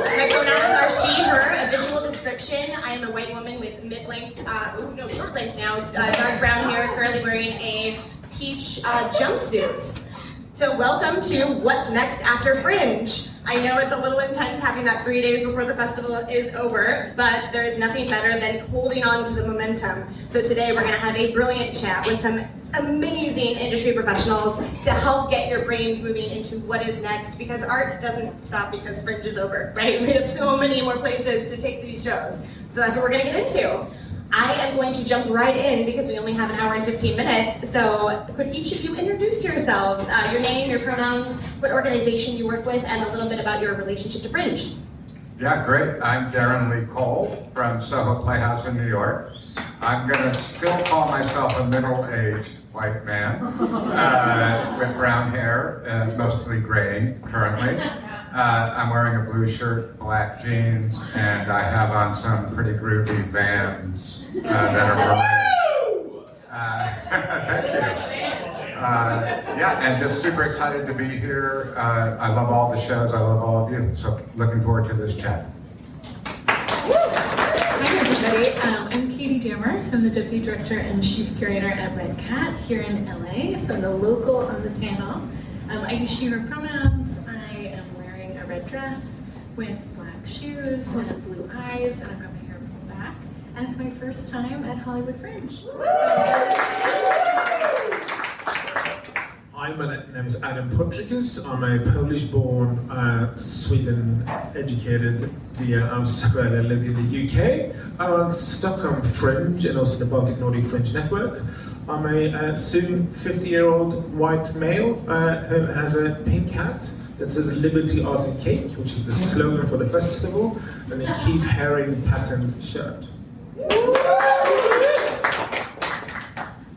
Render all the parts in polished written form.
My pronouns are she, her. A visual description: I am a white woman with short length now, dark brown hair, currently wearing a peach jumpsuit. So welcome to What's Next After Fringe. I know it's a little intense having that 3 days before the festival is over, but there is nothing better than holding on to the momentum. So today we're going to have a brilliant chat with some amazing industry professionals to help get your brains moving into what is next, because art doesn't stop because Fringe is over, right? We have so many more places to take these shows. So that's what we're going to get into. I am going to jump right in because we only have an hour and 15 minutes. So could each of you introduce yourselves, your name, your pronouns, what organization you work with, and a little bit about your relationship to Fringe? Yeah, great. I'm Darren Lee Cole from Soho Playhouse in New York. I'm going to still call myself a middle-aged white man with brown hair and mostly graying currently. I'm wearing a blue shirt, black jeans, and I have on some pretty groovy Vans that are related. Thank you. Yeah, and just super excited to be here. I love all the shows. I love all of you. So looking forward to this chat. Hi everybody, I'm Katie Dammers. I'm the Deputy Director and Chief Curator at Red Cat here in LA. So I'm the local on the panel. I use she, her pronouns. I am wearing a red dress with black shoes and blue eyes, and I've got my hair pulled back. And it's my first time at Hollywood Fringe. Hi, my name is Adam Podrikus. I'm a Polish-born, Sweden-educated diaspora. I live in the UK. I run Stockholm Fringe and also the Baltic Nordic Fringe Network. I'm a soon 50-year-old white male who has a pink hat that says Liberty Art and Cake, which is the slogan for the festival, and a Keith Haring patterned shirt.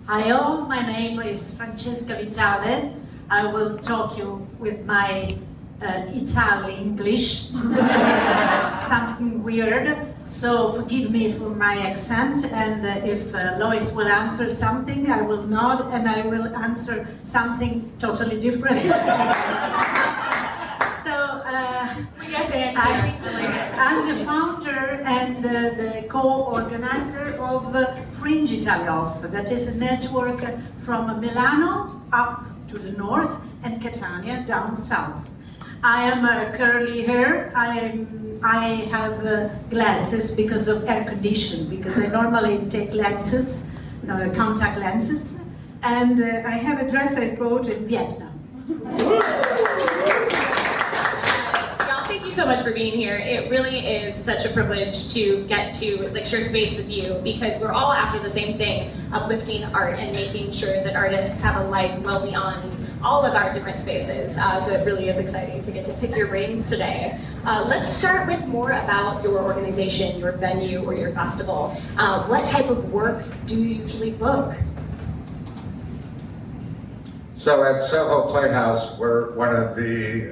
Hi all, my name is Francesca Vitale. I will talk you with my Italian English, something weird, so forgive me for my accent, and if Lois will answer something, I will nod and I will answer something totally different. Yes, Auntie. I'm the founder and the co-organizer of Fringe Italy Off. That is a network from Milano up to the north and Catania down south. I am curly hair. I have glasses because of air condition, because I normally take lenses, contact lenses, and I have a dress I bought in Vietnam. Thank you so much for being here. It really is such a privilege to get to share space with you, because we're all after the same thing: uplifting art and making sure that artists have a life well beyond all of our different spaces. So it really is exciting to get to pick your brains today. Let's start with more about your organization, your venue, or your festival. What type of work do you usually book? So at Soho Playhouse, we're one of the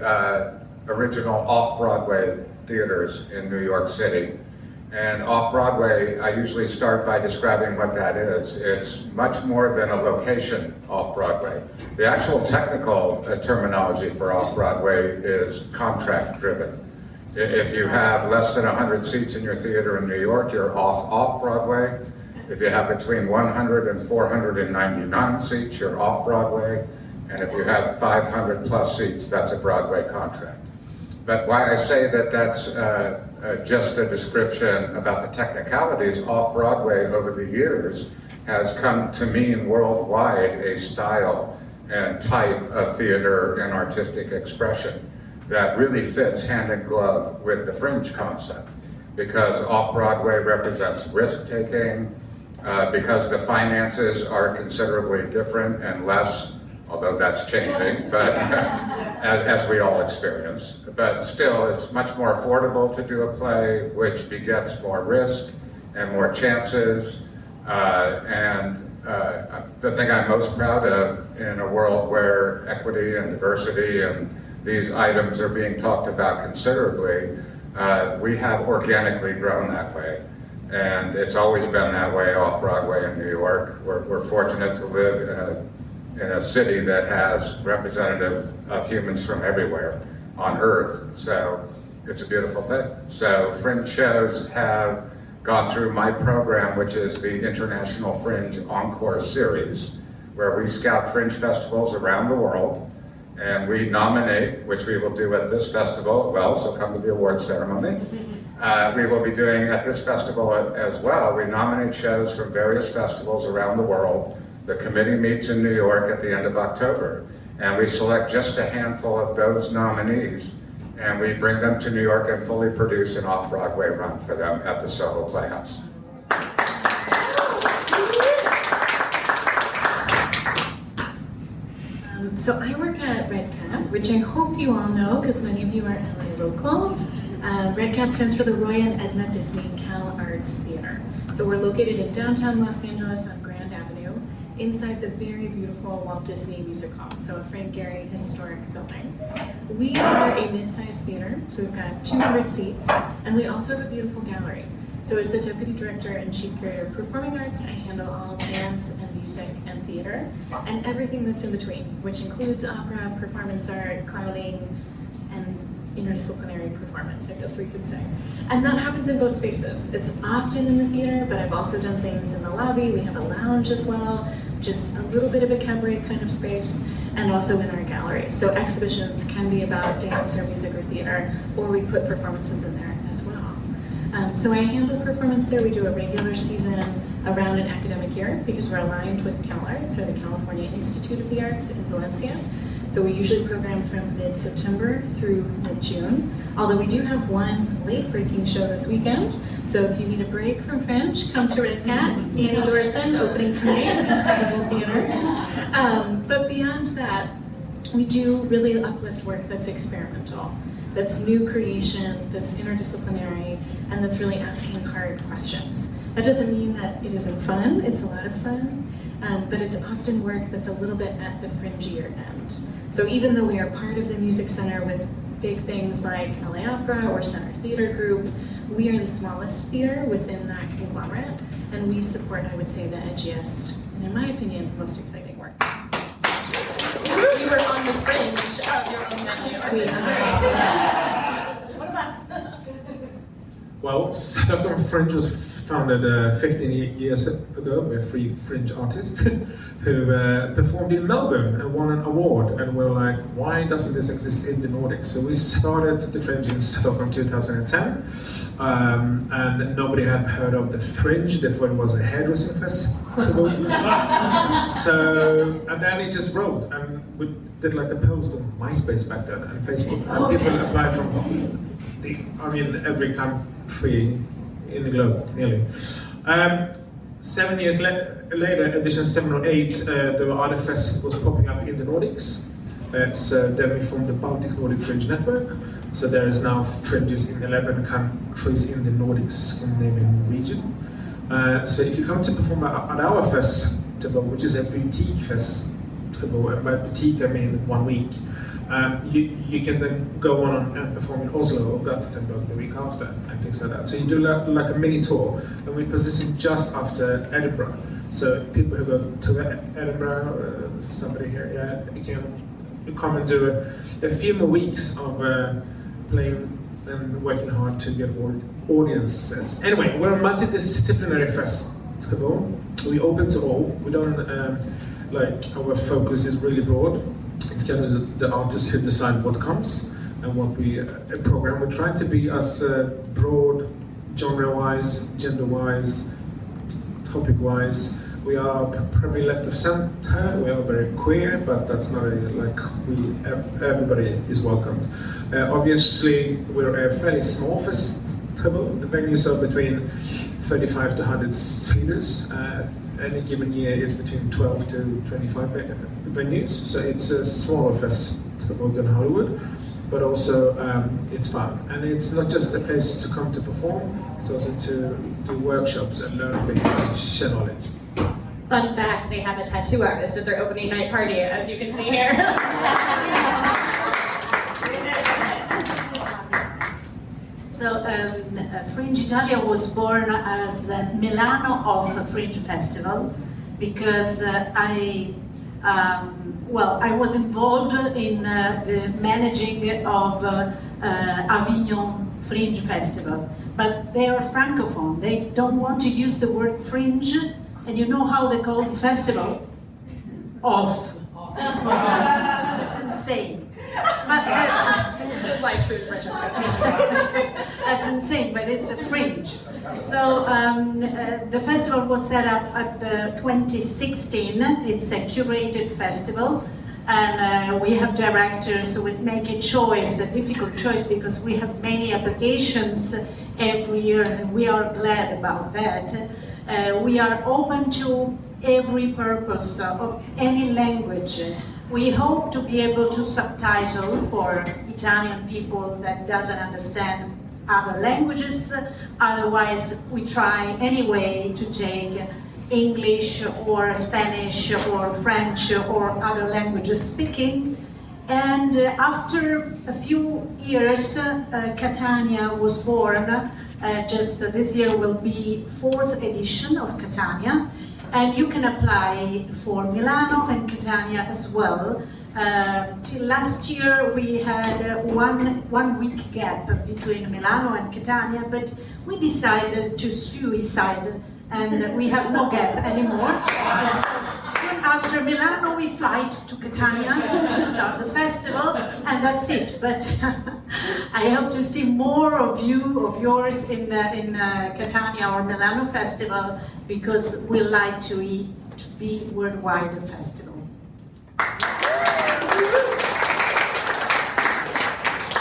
original off-Broadway theaters in New York City. And off-Broadway, I usually start by describing what that is. It's much more than a location off-Broadway. The actual technical terminology for off-Broadway is contract-driven. If you have less than 100 seats in your theater in New York, you're off-Broadway. If you have between 100 and 499 seats, you're off-Broadway. And if you have 500 plus seats, that's a Broadway contract. But why I say that that's just a description about the technicalities, off-Broadway over the years has come to mean worldwide a style and type of theater and artistic expression that really fits hand in glove with the Fringe concept, because off-Broadway represents risk-taking, because the finances are considerably different and less, although that's changing, but as we all experience. But still, it's much more affordable to do a play, which begets more risk and more chances. The thing I'm most proud of in a world where equity and diversity and these items are being talked about considerably, we have organically grown that way. And it's always been that way off-Broadway in New York. We're fortunate to live in a city that has representative of humans from everywhere on Earth. So it's a beautiful thing. So Fringe shows have gone through my program, which is the International Fringe Encore Series, where we scout Fringe festivals around the world, and we nominate, which we will do at this festival, well, so come to the award ceremony. We will be doing at this festival as well. We nominate shows from various festivals around the world. The committee meets in New York at the end of October, and we select just a handful of those nominees, and we bring them to New York and fully produce an off-Broadway run for them at the Soho Playhouse. So I work at Red Cat, which I hope you all know because many of you are LA locals. Red Cat stands for the Roy and Edna Disney Cal Arts Theater. So we're located in downtown Los Angeles on Grand Avenue, inside the very beautiful Walt Disney Music Hall, so a Frank Gehry historic building. We are a mid-sized theater, so we've got 200 seats, and we also have a beautiful gallery. So as the Deputy Director and Chief Curator of Performing Arts, I handle all dance and music and theater, and everything that's in between, which includes opera, performance art, clowning, and interdisciplinary performance, I guess we could say. And that happens in both spaces. It's often in the theater, but I've also done things in the lobby. We have a lounge as well, just a little bit of a cabaret kind of space, and also in our gallery. So exhibitions can be about dance or music or theater, or we put performances in there as well. So I handle performance there. We do a regular season around an academic year because we're aligned with CalArts, or the California Institute of the Arts in Valencia. So we usually program from mid-September through mid-June, although we do have one late-breaking show this weekend. So if you need a break from Fringe, come to Red Cat. Annie Dorson, opening tonight, incredible theater. But beyond that, we do really uplift work that's experimental, that's new creation, that's interdisciplinary, and that's really asking hard questions. That doesn't mean that it isn't fun, it's a lot of fun, but it's often work that's a little bit at the fringier end. So even though we are part of the Music Center with big things like LA Opera or Center Theater Group, we are the smallest theater within that conglomerate, and we support, I would say, the edgiest, and in my opinion, most exciting work. You were on the fringe of your own menu. What of us? Well, Stockholm Fringe was founded 15 years ago by 3 Fringe artists who performed in Melbourne and won an award, and we're like, why doesn't this exist in the Nordics? So we started the Fringe in Stockholm 2010, and nobody had heard of the Fringe. They thought it was a hairdressing festival. So, and then it just rolled, and we did like a post on MySpace back then and Facebook, and people applied from every country in the globe, nearly. 7 years later, edition 7 or 8, there were other festivals popping up in the Nordics. Then we formed the Baltic Nordic Fringe Network. So there is now fringes in 11 countries in the Nordic Scandinavian region. So if you come to perform at our festival, which is a boutique festival, and by boutique I mean 1 week, you can then go on and perform in Oslo or Gothenburg the week after and things like that. So you do like a mini tour, and we position just after Edinburgh. So people who go to Edinburgh, somebody here, you can come and do a few more weeks of playing and working hard to get audiences. Anyway, we're a multidisciplinary festival. We open to all. We don't our focus is really broad. It's kind of the artists who decide what comes and what we program. We're trying to be as broad, genre-wise, gender-wise, topic-wise. We are probably left of center. We are very queer, but that's not everybody is welcome. Obviously, we're a fairly small festival. The venues are between 35 to 100 seaters. Any given year, it's between 12 to 25 venues, so it's a smaller festival than Hollywood, but also it's fun. And it's not just a place to come to perform, it's also to do workshops and learn things and share knowledge. Fun fact, they have a tattoo artist at their opening night party, as you can see here. So Fringe Italia was born as MILANO of Fringe Festival because I was involved in the managing of Avignon Fringe Festival. But they are francophone. They don't want to use the word fringe. And you know how they call the festival? Off. Insane. But This is live stream, Francesca. that's insane, but it's a fringe. So the festival was set up at 2016. It's a curated festival. And we have directors who would make a choice, a difficult choice, because we have many applications every year, and we are glad about that. We are open to every purpose of any language. We hope to be able to subtitle for Italian people that doesn't understand other languages. Otherwise, we try anyway to take English or Spanish or French or other languages speaking. And after a few years, Catania was born. Just this year will be 4th edition of Catania. And you can apply for Milano and Catania as well. Till last year we had one week gap between Milano and Catania, but we decided to suicide and we have no gap anymore. And so soon after Milano we fly to Catania to start the festival, and that's it. But I hope to see more of yours in Catania or Milano festival, because we like to be worldwide festival.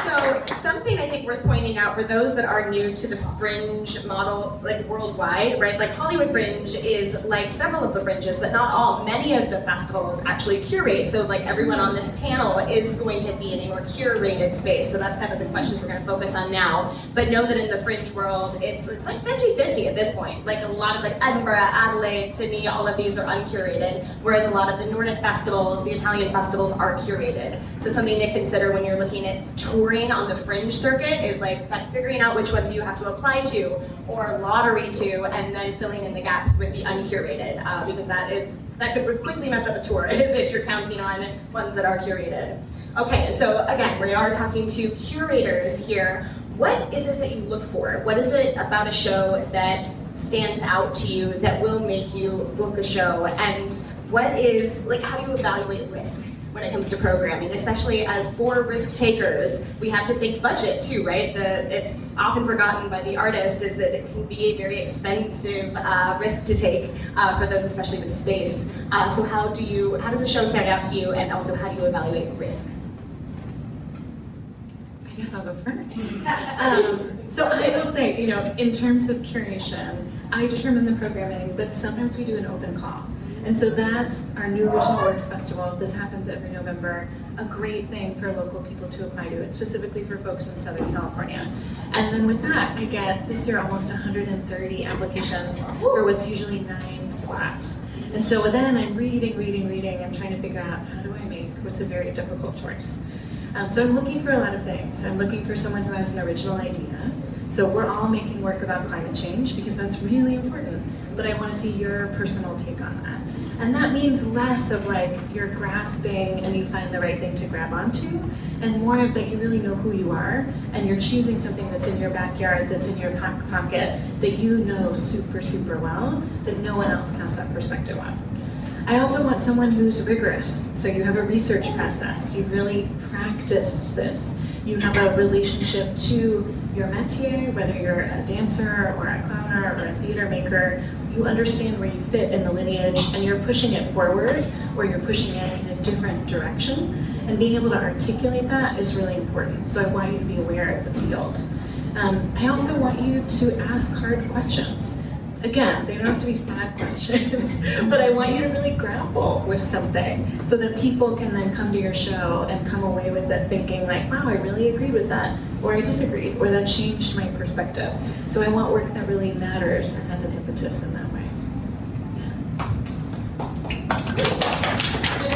So something I think worth pointing out for those that are new to the Fringe model, like worldwide, right? Like Hollywood Fringe is like several of the Fringes, but not all. Many of the festivals actually curate. So like everyone on this panel is going to be in a more curated space. So that's kind of the questions we're going to focus on now. But know that in the Fringe world, it's like 50-50 at this point. Like a lot of like Edinburgh, Adelaide, Sydney, all of these are uncurated. Whereas a lot of the Nordic festivals, the Italian festivals are curated. So something to consider when you're looking at touring on the Fringe circuit is like figuring out which ones you have to apply to or lottery to, and then filling in the gaps with the uncurated, because that could quickly mess up a tour if you're counting on ones that are curated. Okay, so again, we are talking to curators here. What is it that you look for? What is it about a show that stands out to you that will make you book a show? And what is, like, how do you evaluate risk when it comes to programming, especially as for risk takers? We have to think budget too, right? It's often forgotten by the artist is that it can be a very expensive risk to take for those, especially with space. So how does a show stand out to you, and also how do you evaluate risk? I guess I'll go first. So I will say, in terms of curation, I determine the programming, but sometimes we do an open call. And so that's our new Original Works Festival. This happens every November. A great thing for local people to apply to. It's specifically for folks in Southern California. And then with that, I get this year almost 130 applications for what's usually 9 slots. And so then I'm reading. I'm trying to figure out, how do I make what's a very difficult choice? So I'm looking for a lot of things. I'm looking for someone who has an original idea. So we're all making work about climate change because that's really important. But I want to see your personal take on that. And that means less of like you're grasping and you find the right thing to grab onto, and more of that you really know who you are and you're choosing something that's in your backyard, that's in your pocket, that you know super, super well, that no one else has that perspective on. I also want someone who's rigorous. So you have a research process, you've really practiced this. You have a relationship to your métier, whether you're a dancer or a clowner or a theater maker. You understand where you fit in the lineage, and you're pushing it forward, or you're pushing it in a different direction. And being able to articulate that is really important. So I want you to be aware of the field. I also want you to ask hard questions. Again, they don't have to be sad questions, but I want you to really grapple with something so that people can then come to your show and come away with it thinking like, wow, I really agreed with that, or I disagreed, or that changed my perspective. So I want work that really matters and has an impetus in that way. Yeah.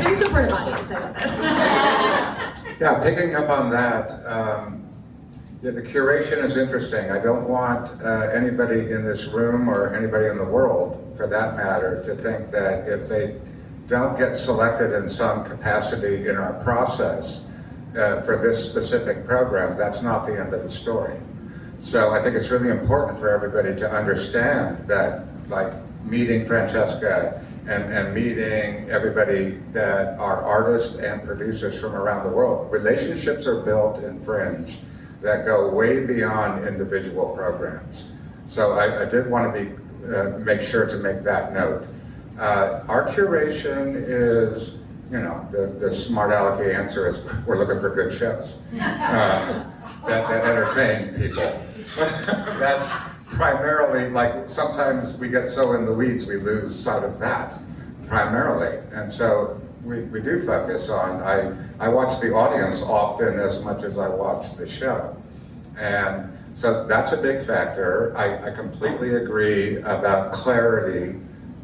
Very supportive audience, I love that. Yeah, picking up on that, yeah, the curation is interesting. I don't want anybody in this room or anybody in the world, for that matter, to think that if they don't get selected in some capacity in our process, for this specific program, that's not the end of the story. So I think it's really important for everybody to understand that, like meeting Francesca and meeting everybody that are artists and producers from around the world. Relationships are built in Fringe that go way beyond individual programs. So I did want to make sure to make that note. Our curation is, you know, the smart alecky answer is we're looking for good shows that entertain people. That's primarily, like, sometimes we get so in the weeds we lose sight of that primarily. And so we do focus on, I watch the audience often as much as I watch the show. And so that's a big factor. I completely agree about clarity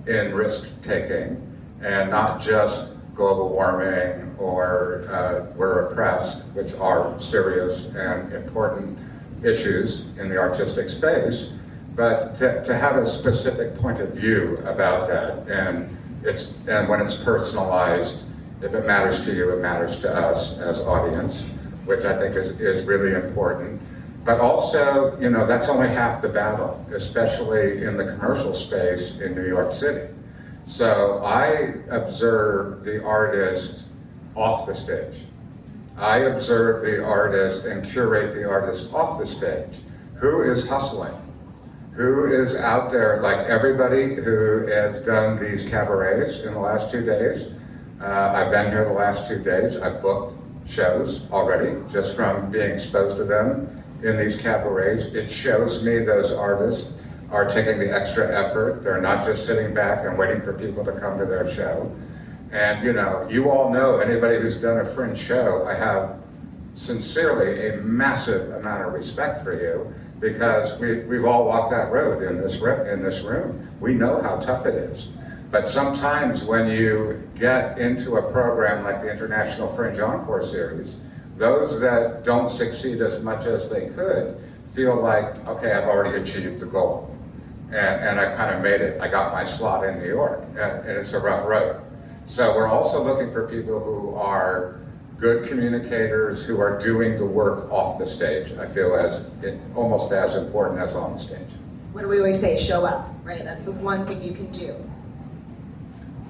in risk taking and not just global warming or we're oppressed, which are serious and important issues in the artistic space, but to have a specific point of view about that, and when it's personalized, if it matters to you, it matters to us as audience, which I think is really important. But also, you know, that's only half the battle, especially in the commercial space in New York City. So I observe the artist off the stage. I observe the artist and curate the artist off the stage. Who is hustling? Who is out there, like everybody who has done these cabarets in the last 2 days? I've been here the last 2 days. I've booked shows already just from being exposed to them in these cabarets. It shows me those artists are taking the extra effort. They're not just sitting back and waiting for people to come to their show. And you know, you all know, anybody who's done a Fringe show, I have sincerely a massive amount of respect for you, because we've all walked that road in this room. We know how tough it is. But sometimes when you get into a program like the International Fringe Encore Series, those that don't succeed as much as they could feel like, okay, I've already achieved the goal. And I kind of made it. I got my slot in New York, and it's a rough road. So we're also looking for people who are good communicators, who are doing the work off the stage. I feel almost as important as on the stage. What do we always say? Show up, right? That's the one thing you can do.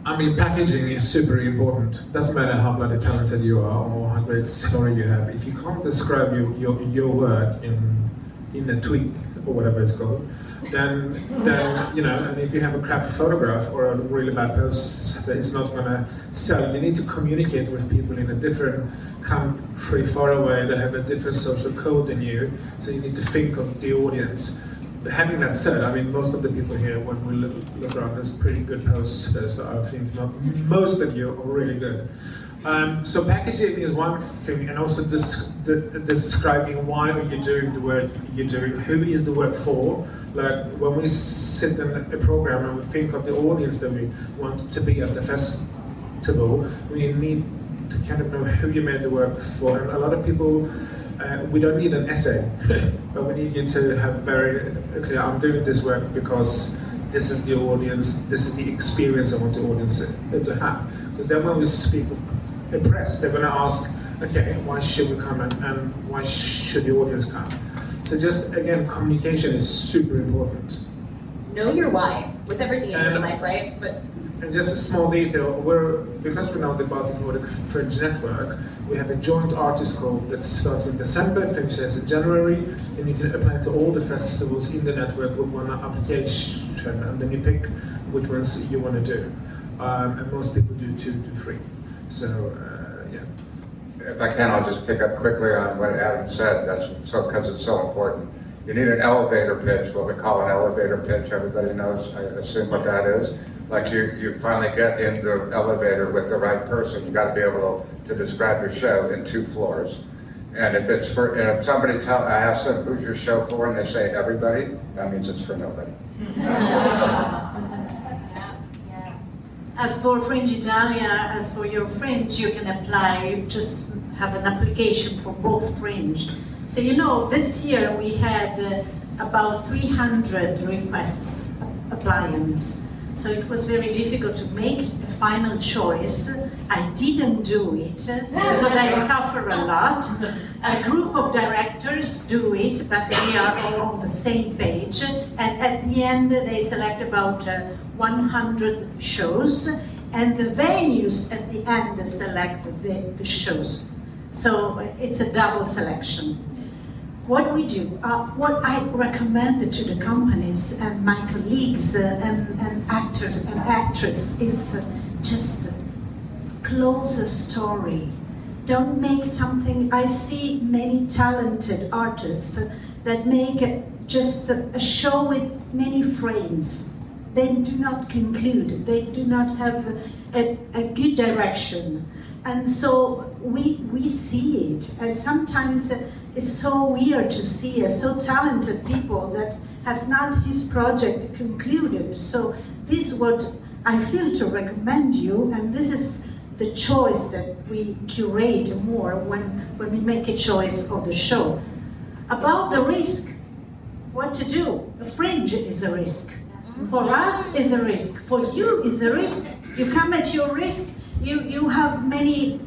I mean, packaging is super important. Doesn't matter how bloody talented you are or how great story you have. If you can't describe your work in a tweet or whatever it's called, then you know, and if you have a crap photograph or a really bad post, it's not gonna sell. You need to communicate with people in a different country far away that have a different social code than you, so you need to think of the audience. But having that said, I mean, most of the people here, when we look around, there's pretty good posts, so I think most of you are really good. So packaging is one thing, and also describing why are you doing the work you're doing, who is the work for. Like when we sit in a program and we think of the audience that we want to be at the festival, we need to kind of know who you made the work for. And a lot of people, we don't need an essay, but we need you to have very clear, I'm doing this work because this is the audience, this is the experience I want the audience to have. Because then when we speak with the press, they're going to ask, okay, why should we come and why should the audience come? So just, again, communication is super important. Know your why with everything in your life, right? And just a small detail, because we're now the Baltic Nordic Fringe Network, we have a joint artist code that starts in December, finishes in January, and you can apply to all the festivals in the network with one application, and then you pick which ones you want to do. And most people do 2 to 3. So, yeah. If I can, I'll just pick up quickly on what Adam said. Because it's so important. You need an elevator pitch, what we call an elevator pitch. Everybody knows, I assume, what that is. Like you finally get in the elevator with the right person. You got to be able to describe your show in 2 floors. And if somebody I ask them, who's your show for, and they say everybody, that means it's for nobody. As for Fringe Italia, as for your Fringe, you can apply, you just have an application for both Fringe. So you know, this year we had about 300 requests, appliance. So it was very difficult to make a final choice. I didn't do it because I suffer a lot. A group of directors do it, but we are all on the same page. And at the end, they select about 100 shows, and the venues at the end select the shows. So it's a double selection. What we do, what I recommend to the companies and my colleagues and actors and actresses is just close a story. Don't make something. I see many talented artists that make just a show with many frames. They do not conclude. They do not have a good direction. And so we see it as sometimes it's so weird to see so talented people that has not his project concluded. So this is what I feel to recommend you, and this is the choice that we curate more when we make a choice of the show. About the risk, what to do? A Fringe is a risk. For us is a risk. For you is a risk. You come at your risk. You have many.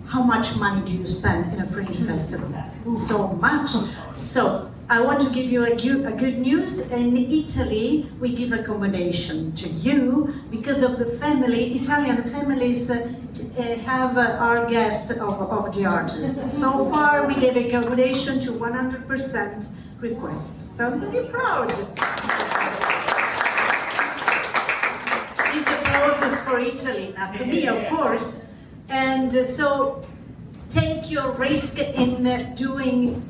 How much money do you spend in a Fringe festival? So much. So I want to give you a good news. In Italy, we give accommodation to you because of the family. Italian families have our guest of the artist. So far, we gave accommodation to 100% requests. So I'm very proud. These applauses for Italy, not for me, of course. And so take your risk in doing,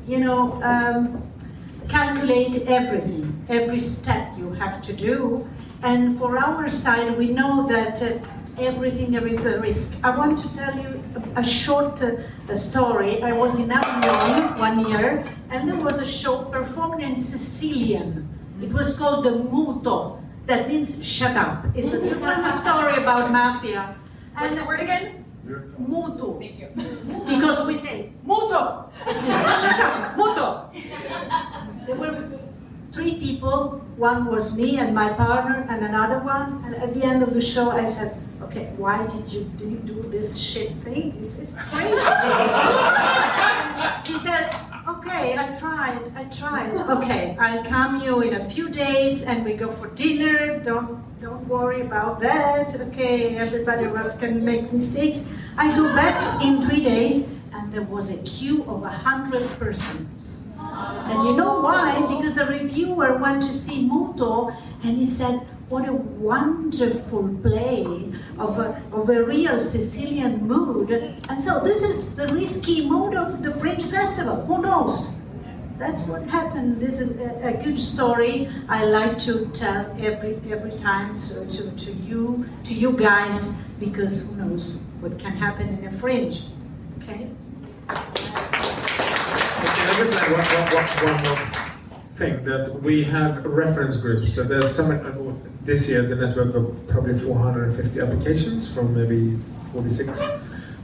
calculate everything, every step you have to do. And for our side, we know that everything there is a risk. I want to tell you a short story. I was in Avignon 1 year, and there was a show performed in Sicilian. It was called the Muto. That means shut up. It was a story about mafia. What's the word again? Muto. Thank you. Because we say Muto. Shut up, Muto. There were 3 people. One was me and my partner and another one. And at the end of the show, I said, "Okay, why did you do this shit thing? It's crazy." He said, "Okay, I tried. Okay, I'll come you in a few days and we go for dinner. Don't worry about that. Okay, everybody of us can make mistakes." I go back in 3 days and there was a queue of 100 persons. And you know why? Because a reviewer went to see Muto and he said, "What a wonderful play of a real Sicilian mood." And so this is the risky mood of the Fringe Festival. Who knows? That's what happened. This is a good story I like to tell every time to you guys, because who knows what can happen in a Fringe. Okay? I guess one more thing, that we have reference groups. So there's this year the network of probably 450 applications from maybe 46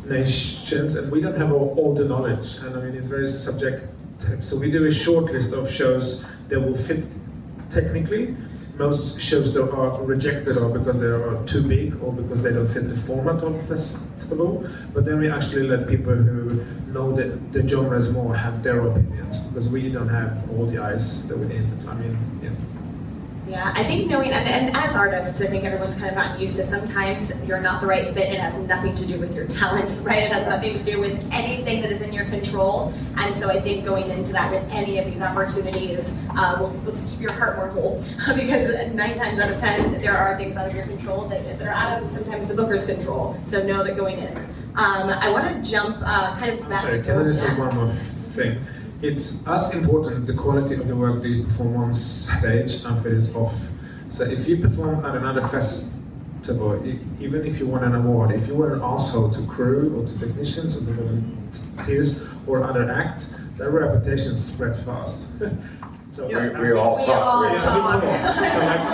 nations, and we don't have all the knowledge. And I mean, it's very subjective. So we do a short list of shows that will fit technically. Most shows that are rejected are because they are too big or because they don't fit the format of the festival. But then we actually let people who know the genres more have their opinions, because we don't have all the eyes that we need. I mean, yeah. Yeah, I think knowing, and as artists, I think everyone's kind of gotten used to sometimes you're not the right fit. It has nothing to do with your talent, right? It has nothing to do with anything that is in your control. And so I think going into that with any of these opportunities, let's keep your heart more whole, because 9 times out of 10, there are things out of your control that are out of sometimes the booker's control. So know that going in. I want to jump kind of back. Sorry, can I just say one more thing? It's as important the quality of the work that you perform on stage and if it is off. So if you perform at another festival, even if you won an award, if you were an asshole to crew or to technicians or to volunteers or other acts, their reputation spreads fast. So We all talk. So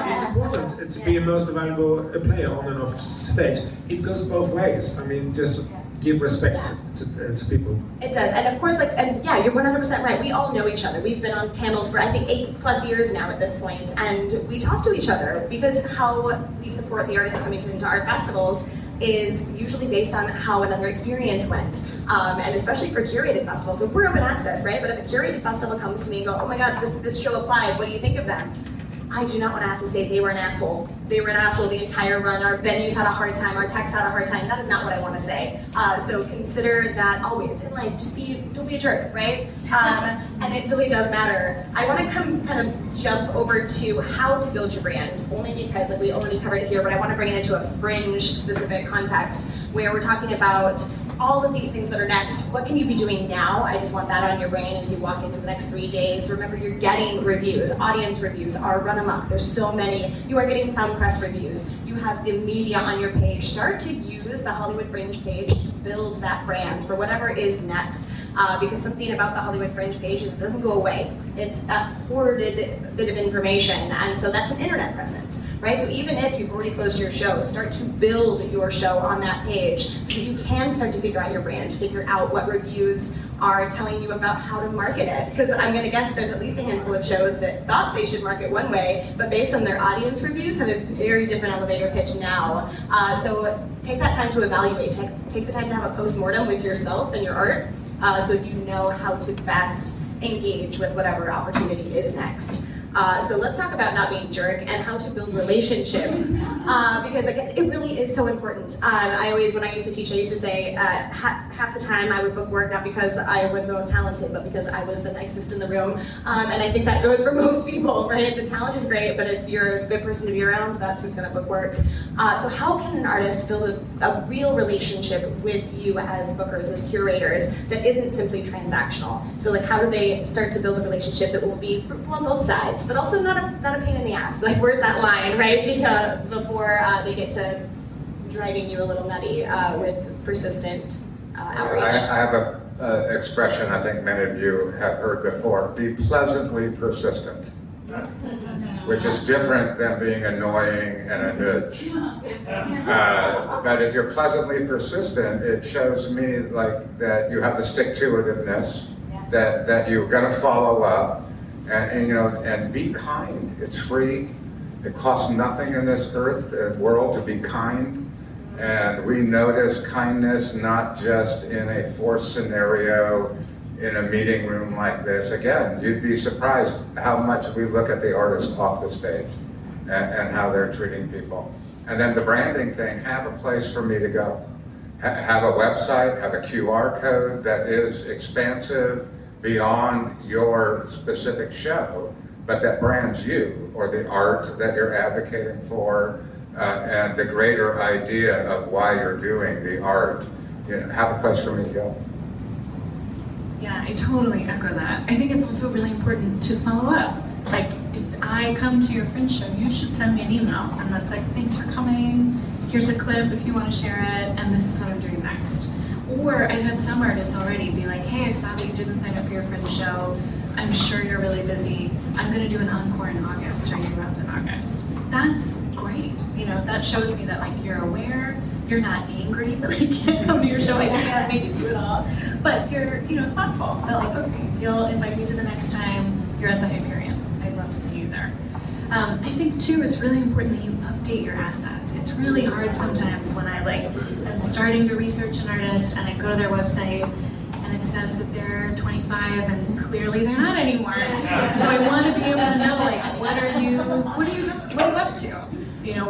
it's important to be a most valuable player on and off stage. It goes both ways. I mean, just give respect to people. It does, and of course, and yeah, you're 100% right. We all know each other. We've been on panels for I think 8+ years now at this point, and we talk to each other because how we support the artists coming into art festivals is usually based on how another experience went, and especially for curated festivals. So we're open access, right? But if a curated festival comes to me and go, oh my God, this show applied. What do you think of them? I do not want to have to say they were an asshole. They were an asshole the entire run. Our venues had a hard time. Our techs had a hard time. That is not what I want to say. So consider that always in life. Just don't be a jerk, right? And it really does matter. I want to kind of jump over to how to build your brand, only because we already covered it here, but I want to bring it into a Fringe specific context where we're talking about all of these things that are next. What can you be doing now? I just want that on your brain as you walk into the next 3 days. Remember, you're getting reviews. Audience reviews are run amok. There's so many. You are getting some press reviews. You have the media on your page. Start to use the Hollywood Fringe page to build that brand for whatever is next. Because something about the Hollywood Fringe page is it doesn't go away. It's a hoarded bit of information, and so that's an internet presence, right? So even if you've already closed your show, start to build your show on that page so that you can start to figure out your brand, figure out what reviews are telling you about how to market it. Because I'm gonna guess there's at least a handful of shows that thought they should market one way, but based on their audience reviews have a very different elevator pitch now. So take that time to evaluate, take the time to have a post-mortem with yourself and your art, so you know how to best engage with whatever opportunity is next. So let's talk about not being a jerk and how to build relationships, because again, it really is so important. When I used to teach, I used to say half the time I would book work not because I was the most talented, but because I was the nicest in the room. And I think that goes for most people, right? The talent is great, but if you're a good person to be around, that's who's gonna book work. So how can an artist build a real relationship with you as bookers, as curators, that isn't simply transactional? So how do they start to build a relationship that will be fruitful on both sides, but also not a pain in the ass? Where's that line, right? Because before they get to driving you a little nutty with persistent outreach. I have an expression I think many of you have heard before: be pleasantly persistent, which is different than being annoying and a nudge. But if you're pleasantly persistent, it shows me that you have the stick-to-itiveness, that you're going to follow up. And be kind. It's free. It costs nothing in this world to be kind. And we notice kindness not just in a forced scenario in a meeting room like this. Again, you'd be surprised how much we look at the artists off the stage and how they're treating people. And then the branding thing, have a place for me to go. Have a website, have a QR code that is expansive beyond your specific show, but that brands you or the art that you're advocating for, and the greater idea of why you're doing the art. Have a place for me to go. Yeah, I totally echo that. I think it's also really important to follow up. If I come to your Fringe show, you should send me an email, and that's thanks for coming, here's a clip if you want to share it, and this is what I'm doing next. Or I've had some artists already be like, hey, I saw that you didn't sign up for your Fringe show. I'm sure you're really busy. I'm going to do an encore in August. Are you around in August? That's great. That shows me that you're aware. You're not angry that I can't come to your show. I can't make it to it all. But you're thoughtful. That okay, you'll invite me to the next time you're at the Hyperion. I'd love to see you there. I think too, it's really important that you update your assets. It's really hard sometimes when I'm starting to research an artist and I go to their website and it says that they're 25 and clearly they're not anymore. So I want to be able to know what are you up to?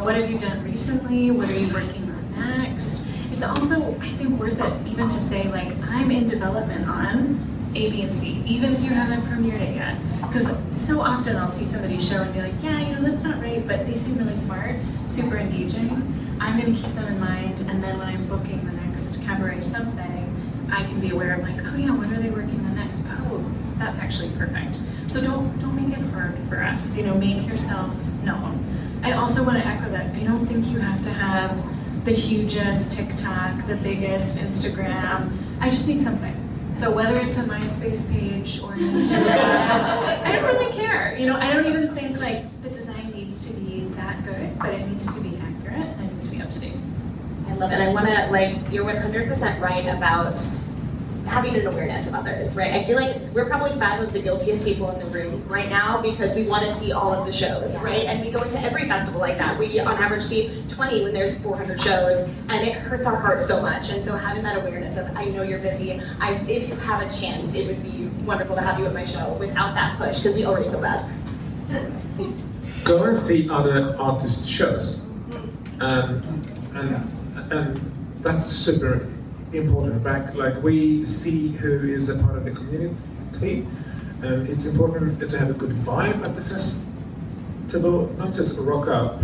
What have you done recently? What are you working on next? It's also, I think, worth it even to say I'm in development on A, B, and C, even if you haven't premiered it yet. Because so often I'll see somebody's show and be like, yeah, that's not right, but they seem really smart, super engaging. I'm going to keep them in mind, and then when I'm booking the next cabaret something, I can be aware of oh yeah, when are they working the next? Oh, that's actually perfect. So don't make it hard for us. Make yourself known. I also want to echo that I don't think you have to have the hugest TikTok, the biggest Instagram. I just need something. So whether it's a MySpace page or an Instagram, I don't really care. I don't even think the design needs to be that good, but it needs to be accurate and it needs to be up to date. I love it. I want to, like, you're 100% right about having an awareness of others, right? I feel like we're probably 5 of the guiltiest people in the room right now because we want to see all of the shows, right? And we go into every festival like that. We, on average, see 20 when there's 400 shows, and it hurts our hearts so much. And so having that awareness of, I know you're busy, if you have a chance, it would be wonderful to have you at my show without that push, because we already feel bad. Go and see other artist shows. And that's super important. Like we see who is a part of the community, and it's important to have a good vibe at the festival, not just rock up,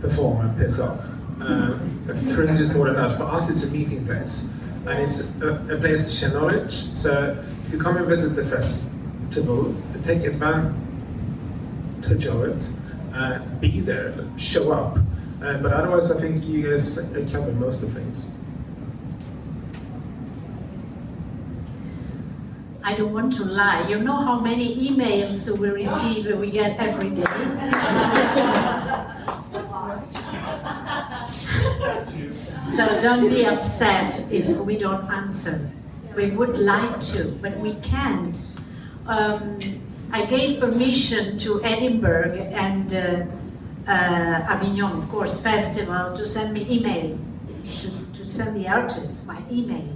perform and piss off. Fringe is more than that. For us, it's a meeting place, and it's a place to share knowledge. So if you come and visit the festival, take advantage of it, be there, show up. But otherwise, I think you guys cover most of things. I don't want to lie. You know how many emails we get every day? So don't be upset if we don't answer. We would like to, but we can't. I gave permission to Edinburgh and Avignon, of course, festival to send me email, to send the artists my email.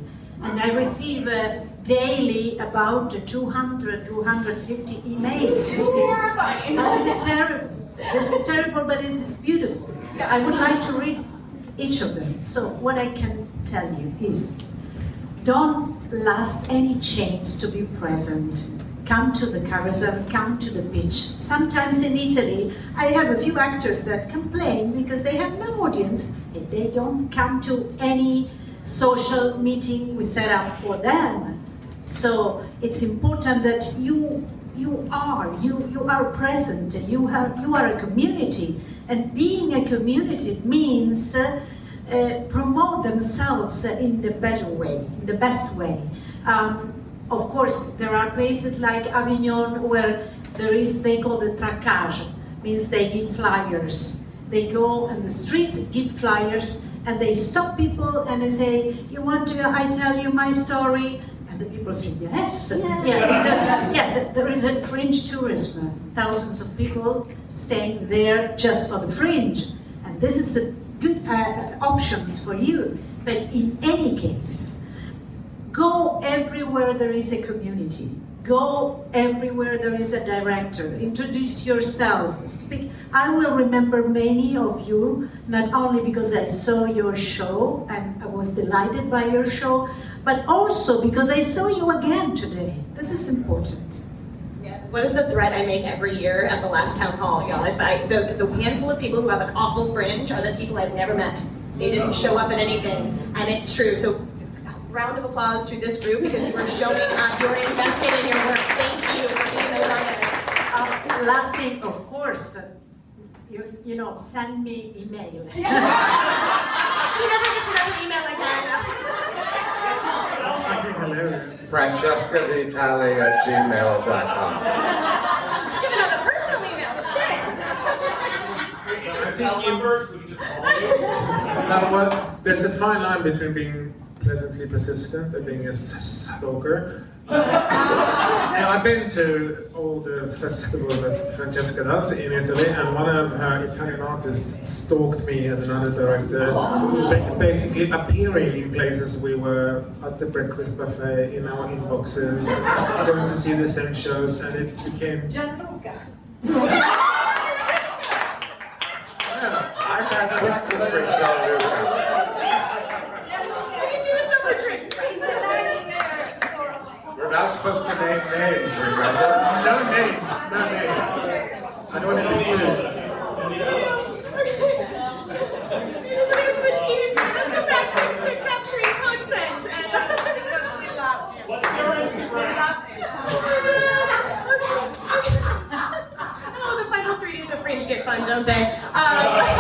And I receive daily about 200, 250 emails. Horrifying. This is terrible. This is terrible, but this is beautiful. I would like to read each of them. So what I can tell you is, don't last any chance to be present. Come to the carousel, come to the beach. Sometimes in Italy, I have a few actors that complain because they have no audience and they don't come to any social meeting we set up for them. So it's important that you are present. You are a community, and being a community means promote themselves in the better way, the best way. Of course, there are places like Avignon where they call the traquage, means they give flyers. They go on the street, give flyers, and they stop people and they say, "You want to? I tell you my story." And the people say, "Yes." Because there is a fringe tourism. Thousands of people staying there just for the fringe, and this is a good options for you. But in any case, go everywhere there is a community. Go everywhere there is a director. Introduce yourself. Speak. I will remember many of you, not only because I saw your show and I was delighted by your show, but also because I saw you again today. This is important. Yeah. What is the threat I make every year at the last town hall, y'all? The handful of people who have an awful fringe are the people I've never met. They didn't show up at anything, and it's true. So, round of applause to this group because you are showing up, you're invested in your work. Thank you for being those artists. Last thing, of course, send me email. She never gets another email again. FrancescaVitali@gmail.com. Give another personal email. Shit. Numbers, we can just call you. Now, what? There's a fine line between being pleasantly persistent and being a stalker. I've been to all the festivals that Francesca does in Italy, and one of her Italian artists stalked me and another director, basically appearing in places we were at the breakfast buffet, in our inboxes, going to see the same shows, and it became... Gianluca. I've had breakfast with Gianluca. We're not supposed to name names, remember? No names. I don't want to be sued. We're going to switch gears. Let's go back to capturing content. Because we love him. What's your Instagram? Oh, the final 3 days of Fringe get fun, don't they?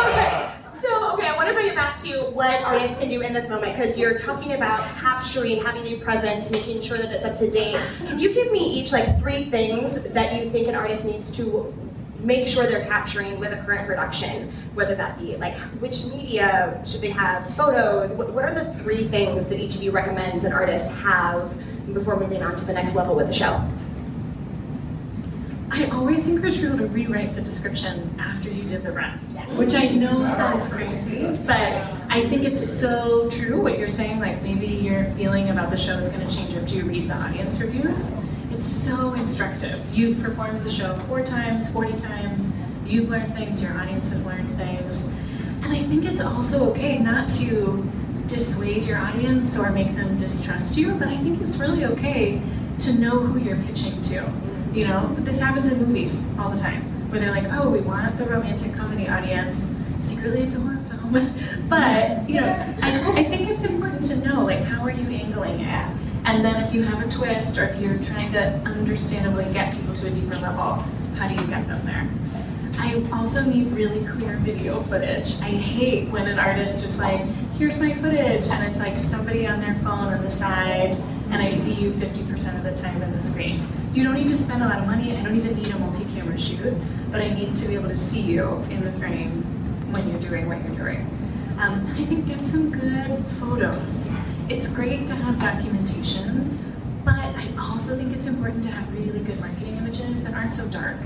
Okay. So, I want to bring it back to what artists can do in this moment, because you're talking about capturing, having a presence, making sure that it's up to date. Can you give me each 3 things that you think an artist needs to make sure they're capturing with a current production, whether that be like which media should they have, photos, what are the 3 things that each of you recommends an artist have before moving on to the next level with the show? I always encourage people to rewrite the description after you did the run, which I know sounds crazy, but I think it's so true what you're saying, like maybe your feeling about the show is going to change after you read the audience reviews. It's so instructive. You've performed the show 4 times, 40 times, you've learned things, your audience has learned things, and I think it's also okay not to dissuade your audience or make them distrust you, but I think it's really okay to know who you're pitching to. You know, this happens in movies all the time, where they're like, oh, we want the romantic comedy audience. Secretly, it's a horror film. But, you know, I think it's important to know, like, how are you angling it? And then if you have a twist, or if you're trying to understandably get people to a deeper level, how do you get them there? I also need really clear video footage. I hate when an artist is like, here's my footage, and it's like somebody on their phone on the side, and I see you 50% of the time in the screen. You don't need to spend a lot of money. I don't even need a multi-camera shoot, but I need to be able to see you in the frame when you're doing what you're doing. I think get some good photos. It's great to have documentation, but I also think it's important to have really good marketing images that aren't so dark.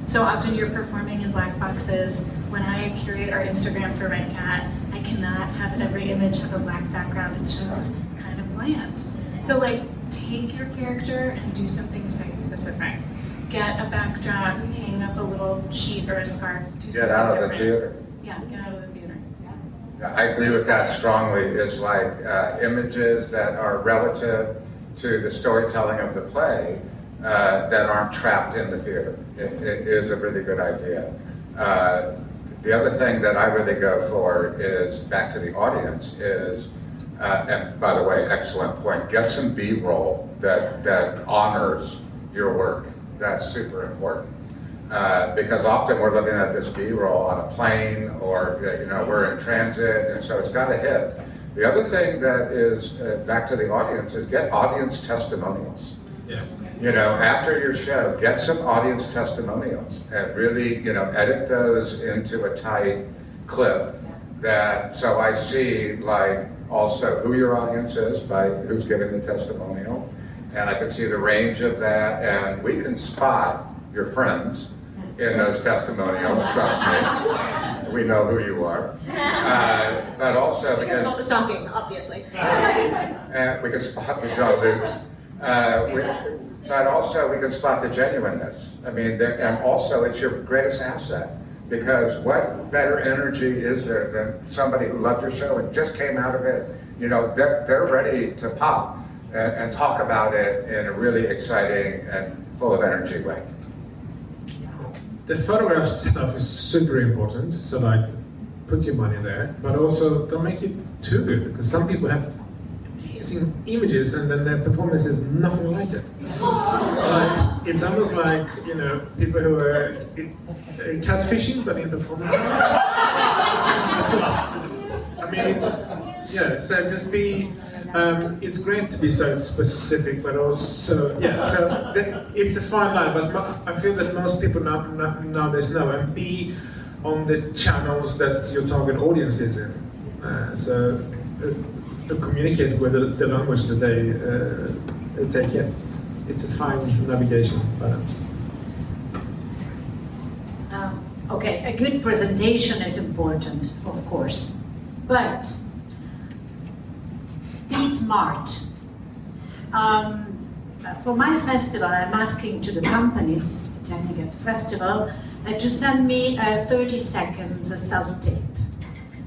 So often you're performing in black boxes. When I curate our Instagram for Red Cat, I cannot have every image have a black background. It's just kind of bland. So like, take your character and do something site specific. Get a backdrop, hang up a little sheet or a scarf. Do Get out of the theater. Yeah, get out of the theater. Yeah, I agree with that strongly. It's like images that are relative to the storytelling of the play that aren't trapped in the theater. It is a really good idea. The other thing that I really go for is, back to the audience, is and by the way, excellent point, get some B-roll that honors your work. That's super important. Because often we're looking at this B-roll on a plane, or we're in transit, and so it's got to hit. The other thing that is, back to the audience, is get audience testimonials. Yeah. After your show, get some audience testimonials and really, edit those into a tight clip so I see, like, also who your audience is by who's giving the testimonial, and I can see the range of that, and we can spot your friends in those testimonials, trust me. We know who you are. But also, Because of all the stalking, obviously. we can spot the John Lukes. But also we can spot the genuineness. I mean, and also it's your greatest asset, because what better energy is there than somebody who loved your show and just came out of it? They're ready to pop and talk about it in a really exciting and full of energy way. The photograph stuff is super important, so like, put your money there, but also don't make it too good, because some people have amazing images and then their performance is nothing like it. Like, it's almost like, people who are catfishing, but in performance. I mean, so just be, it's great to be so specific, but also, it's a fine line, but I feel that most people nowadays know, and be on the channels that your target audience is in. To communicate with the language that they take in. It's a fine navigation balance. Okay, a good presentation is important, of course, but be smart. For my festival, I'm asking to the companies attending at the festival to send me 30 seconds self-tape.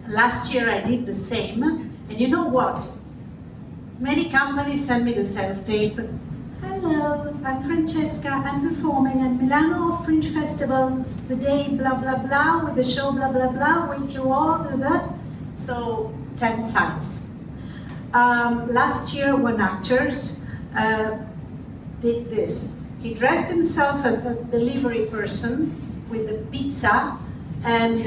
Last year I did the same, and you know what? Many companies send me the self-tape. Hello, I'm Francesca. I'm performing at MILANO Fringe Festivals the day blah blah blah with the show blah blah blah with you all. Blah, blah. So 10 sides. Last year, one actor did this. He dressed himself as a delivery person with the pizza, and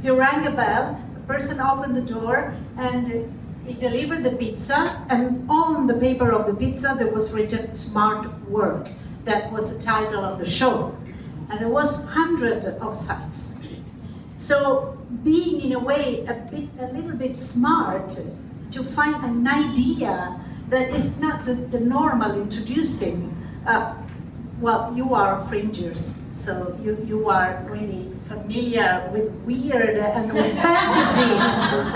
he rang a bell. The person opened the door, and he delivered the pizza, and on the paper of the pizza there was written "Smart Work." That was the title of the show. and there was hundreds of sites. So being in a way a little bit smart to find an idea that is not the normal introducing. Well, you are fringers, so you are really familiar with weird and with fantasy,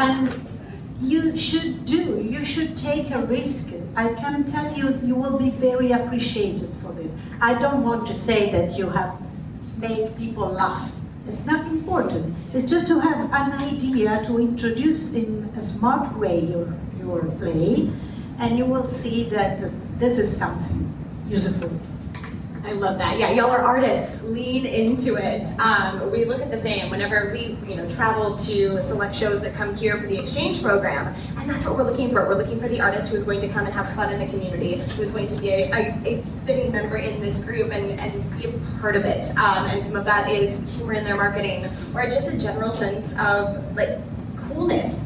and you should take a risk. I can tell you, you will be very appreciated for it. I don't want to say that you have made people laugh. It's not important. It's just to have an idea to introduce in a smart way your play, and you will see that this is something useful. I love that. Yeah, y'all are artists. Lean into it. We look at the same whenever we, travel to select shows that come here for the exchange program, and that's what we're looking for. We're looking for the artist who is going to come and have fun in the community, who is going to be a fitting member in this group and be a part of it. And some of that is humor in their marketing, or just a general sense of coolness.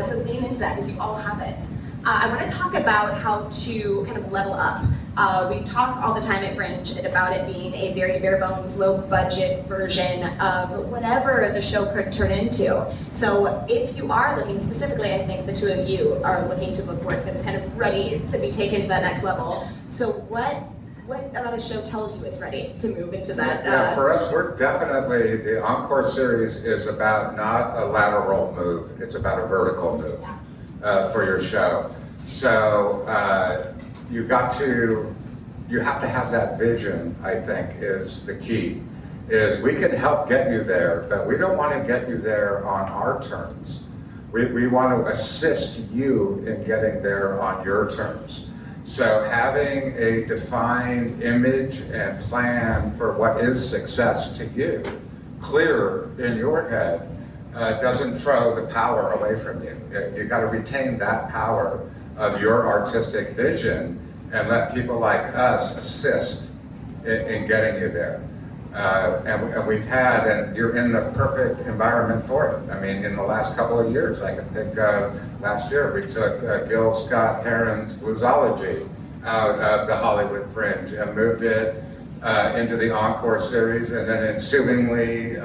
So lean into that because you all have it. I want to talk about how to kind of level up. We talk all the time at Fringe about it being a very bare bones, low budget version of whatever the show could turn into. So if you are looking specifically, I think the two of you are looking to book work that's kind of ready to be taken to that next level. So what about a show tells you it's ready to move into that? Yeah, for us, we're definitely, the Encore series is about not a lateral move, it's about a vertical move for your show. So you have to have that vision, I think, is the key. Is we can help get you there, but we don't want to get you there on our terms. We want to assist you in getting there on your terms. So having a defined image and plan for what is success to you, clear in your head, doesn't throw the power away from you. You got to retain that power of your artistic vision and let people like us assist in getting you there. And we've had, and you're in the perfect environment for it. I mean, in the last couple of years, I can think last year we took Gil Scott Heron's Bluesology out of the Hollywood Fringe and moved it into the Encore series, and then ensuingly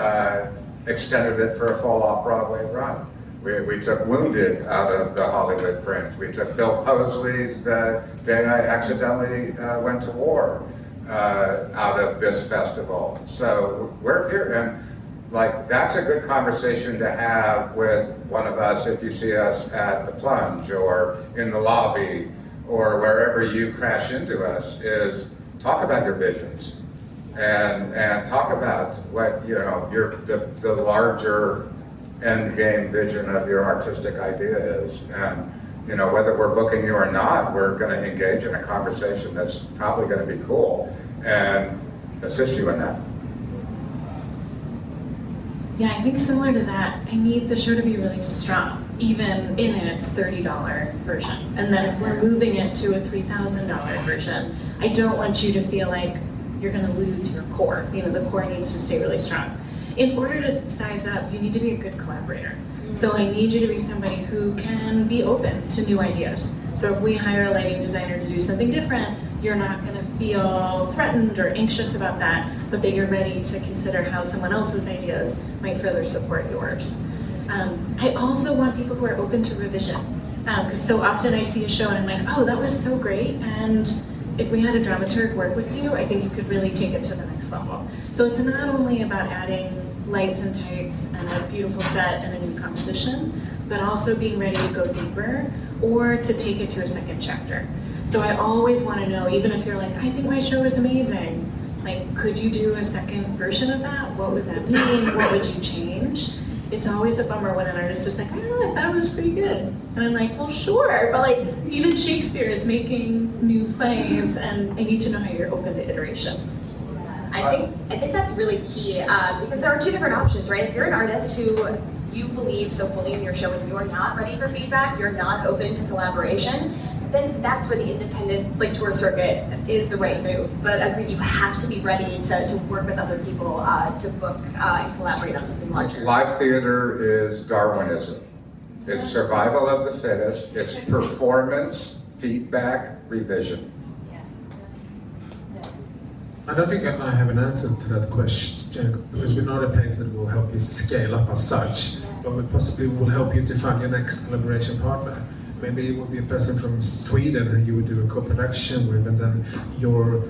extended it for a full off-Broadway run. We took Wounded out of the Hollywood Fringe. We took Bill Posley's The Day I Accidentally Went to War out of this festival. So we're here, and that's a good conversation to have with one of us if you see us at the Plunge or in the lobby or wherever you crash into us, is talk about your visions and talk about what the larger end game vision of your artistic idea is. And whether we're booking you or not, we're going to engage in a conversation that's probably going to be cool and assist you in that. Yeah, I think similar to that, I need the show to be really strong, even in its $30 version. And then if we're moving it to a $3,000 version, I don't want you to feel like you're going to lose your core. The core needs to stay really strong. In order to size up, you need to be a good collaborator. So I need you to be somebody who can be open to new ideas. So if we hire a lighting designer to do something different, you're not going to feel threatened or anxious about that, but that you're ready to consider how someone else's ideas might further support yours. I also want people who are open to revision, because so often I see a show and I'm like, oh, that was so great, and if we had a dramaturg work with you, I think you could really take it to the next level. So it's not only about adding lights and tights and a beautiful set and a new composition, but also being ready to go deeper or to take it to a second chapter. So I always want to know, even if you're like, I think my show is amazing, could you do a second version of that? What would that mean? What would you change? It's always a bummer when an artist is like, I don't know, I thought it was pretty good. And I'm like, well, sure, but even Shakespeare is making new plays, and I need to know how you're open to iteration. I think that's really key because there are two different options, right? If you're an artist who you believe so fully in your show and you're not ready for feedback, you're not open to collaboration, then that's where the independent tour circuit is the right move. But agree, you have to be ready to work with other people to book and collaborate on something larger. Live theater is Darwinism. It's survival of the fittest. It's performance, feedback, revision. I don't think I have an answer to that question, because we're not a place that will help you scale up as such, but we possibly will help you to find your next collaboration partner. Maybe it will be a person from Sweden who you would do a co-production with, and then your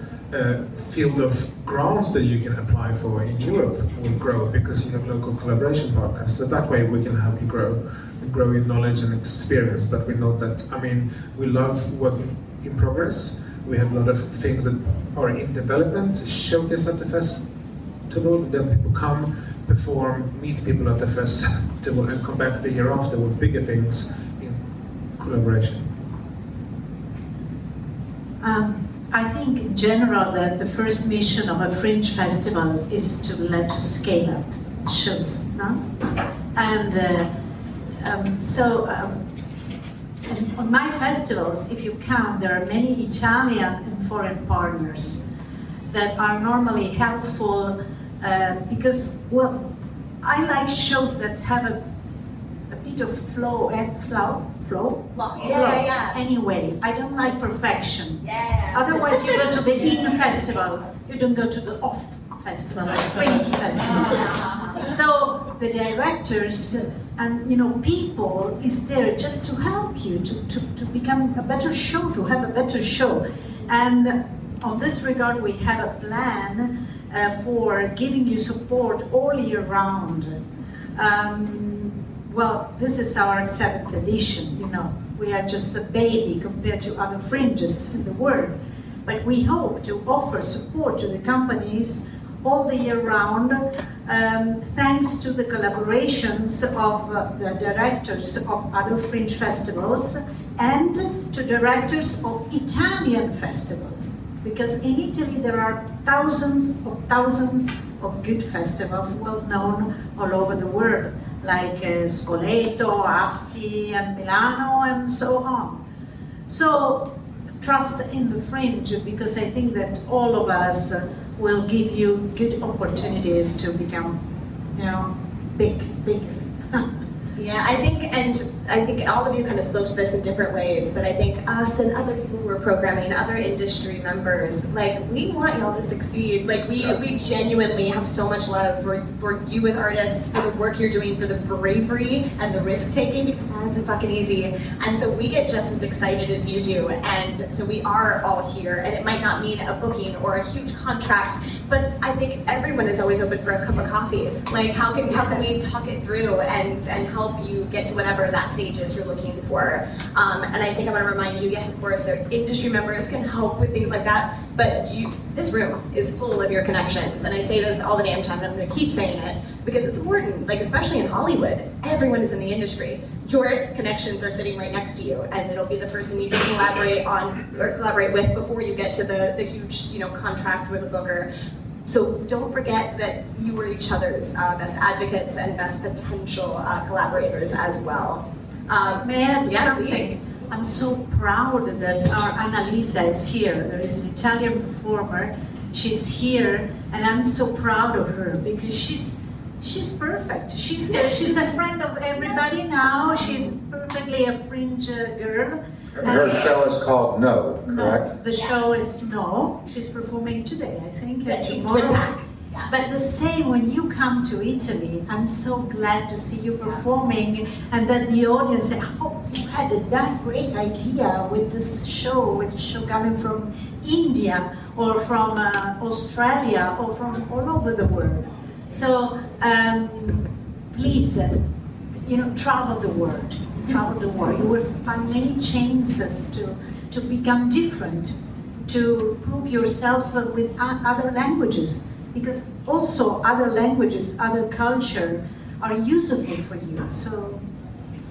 field of grants that you can apply for in Europe will grow because you have local collaboration partners. So that way we can help you grow in knowledge and experience. But we know that, I mean, we love working in progress. We have a lot of things that are in development, showcase at the festival, then people come, perform, meet people at the festival, and come back the year after with bigger things in collaboration. I think in general that the first mission of a Fringe festival is to let you scale up shows, no? And and on my festivals, if you count, there are many Italian and foreign partners that are normally helpful because, well, I like shows that have a bit of flow. Yeah. Anyway, I don't like perfection. Yeah. Otherwise, you go to the in festival, you don't go to the off festival, or Fringe festival. So the directors and people is there just to help you to become a better show, to have a better show. And on this regard, we have a plan for giving you support all year round. Well, this is our 7th edition, We are just a baby compared to other fringes in the world. But we hope to offer support to the companies all the year round, thanks to the collaborations of the directors of other Fringe festivals and to directors of Italian festivals. Because in Italy there are thousands of good festivals well known all over the world, like Spoleto, Asti, and Milano, and so on. So trust in the Fringe, because I think that all of us will give you good opportunities to become, bigger. Yeah, I think all of you kind of spoke to this in different ways, but I think us and other people who are programming, other industry members, we want y'all to succeed. We genuinely have so much love for you as artists, for the work you're doing, for the bravery and the risk taking, because that isn't fucking easy. And so we get just as excited as you do. And so we are all here, and it might not mean a booking or a huge contract, but I think everyone is always open for a cup of coffee. How can we talk it through and help you get to whatever that stage is you're looking for. And I think I want to remind you, yes, of course, their industry members can help with things like that, but this room is full of your connections. And I say this all the damn time, and I'm going to keep saying it, because it's important, especially in Hollywood, everyone is in the industry. Your connections are sitting right next to you, and it'll be the person you can collaborate on or collaborate with before you get to the huge, contract with a booker. So don't forget that you are each other's best advocates and best potential collaborators as well. May I add something? Please. I'm so proud that our Annalisa is here. There is an Italian performer. She's here, and I'm so proud of her because she's perfect. She's a friend of everybody now. She's perfectly a Fringe girl. Her show is called No, correct? No, the show is No. She's performing today, I think. Tomorrow. Yeah. But the same when you come to Italy, I'm so glad to see you performing, and that the audience say, "Oh, you had that great idea with this show coming from India or from Australia or from all over the world." So please, travel the world. Travel the world. You will find many chances to become different, to prove yourself with other languages, because also other languages, other culture are useful for you. So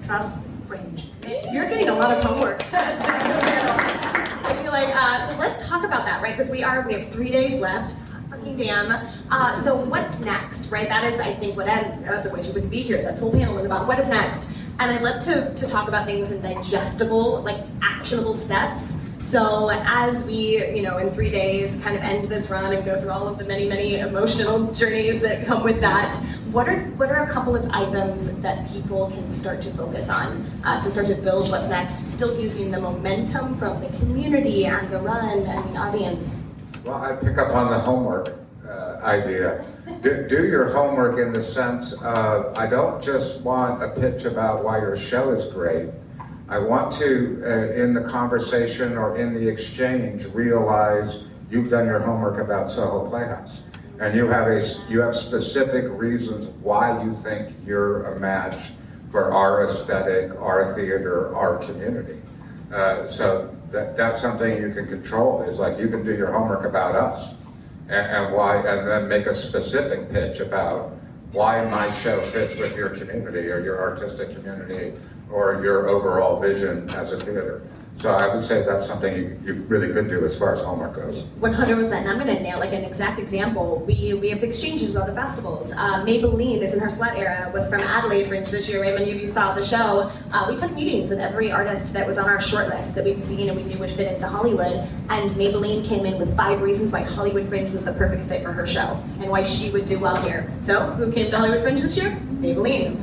trust Fringe. You're getting a lot of homework. I feel like, so let's talk about that, right? Because we have 3 days left. Fucking damn. So what's next, right? That is, I think, otherwise you wouldn't be here. That whole panel is about what is next. And I love to talk about things in digestible, actionable steps. So as we, in 3 days kind of end this run and go through all of the many, many emotional journeys that come with that, what are a couple of items that people can start to focus on to start to build what's next, still using the momentum from the community and the run and the audience? Well, I pick up on the homework idea. Do your homework in the sense of, I don't just want a pitch about why your show is great. I want to, in the conversation or in the exchange, realize you've done your homework about Soho Playhouse. And you have specific reasons why you think you're a match for our aesthetic, our theater, our community. So that's something you can control. Is like you can do your homework about us and why, and then make a specific pitch about why my show fits with your community or your artistic community or your overall vision as a theater. So I would say that's something you really could do as far as homework goes. 100%, and I'm gonna nail like an exact example. We have exchanges with other festivals. Maybelline is in her sweat era, was from Adelaide Fringe this year, right? Many of you saw the show. We took meetings with every artist that was on our short list that we'd seen and we knew would fit into Hollywood. And Maybelline came in with 5 reasons why Hollywood Fringe was the perfect fit for her show and why she would do well here. So who came to Hollywood Fringe this year? Maybelline.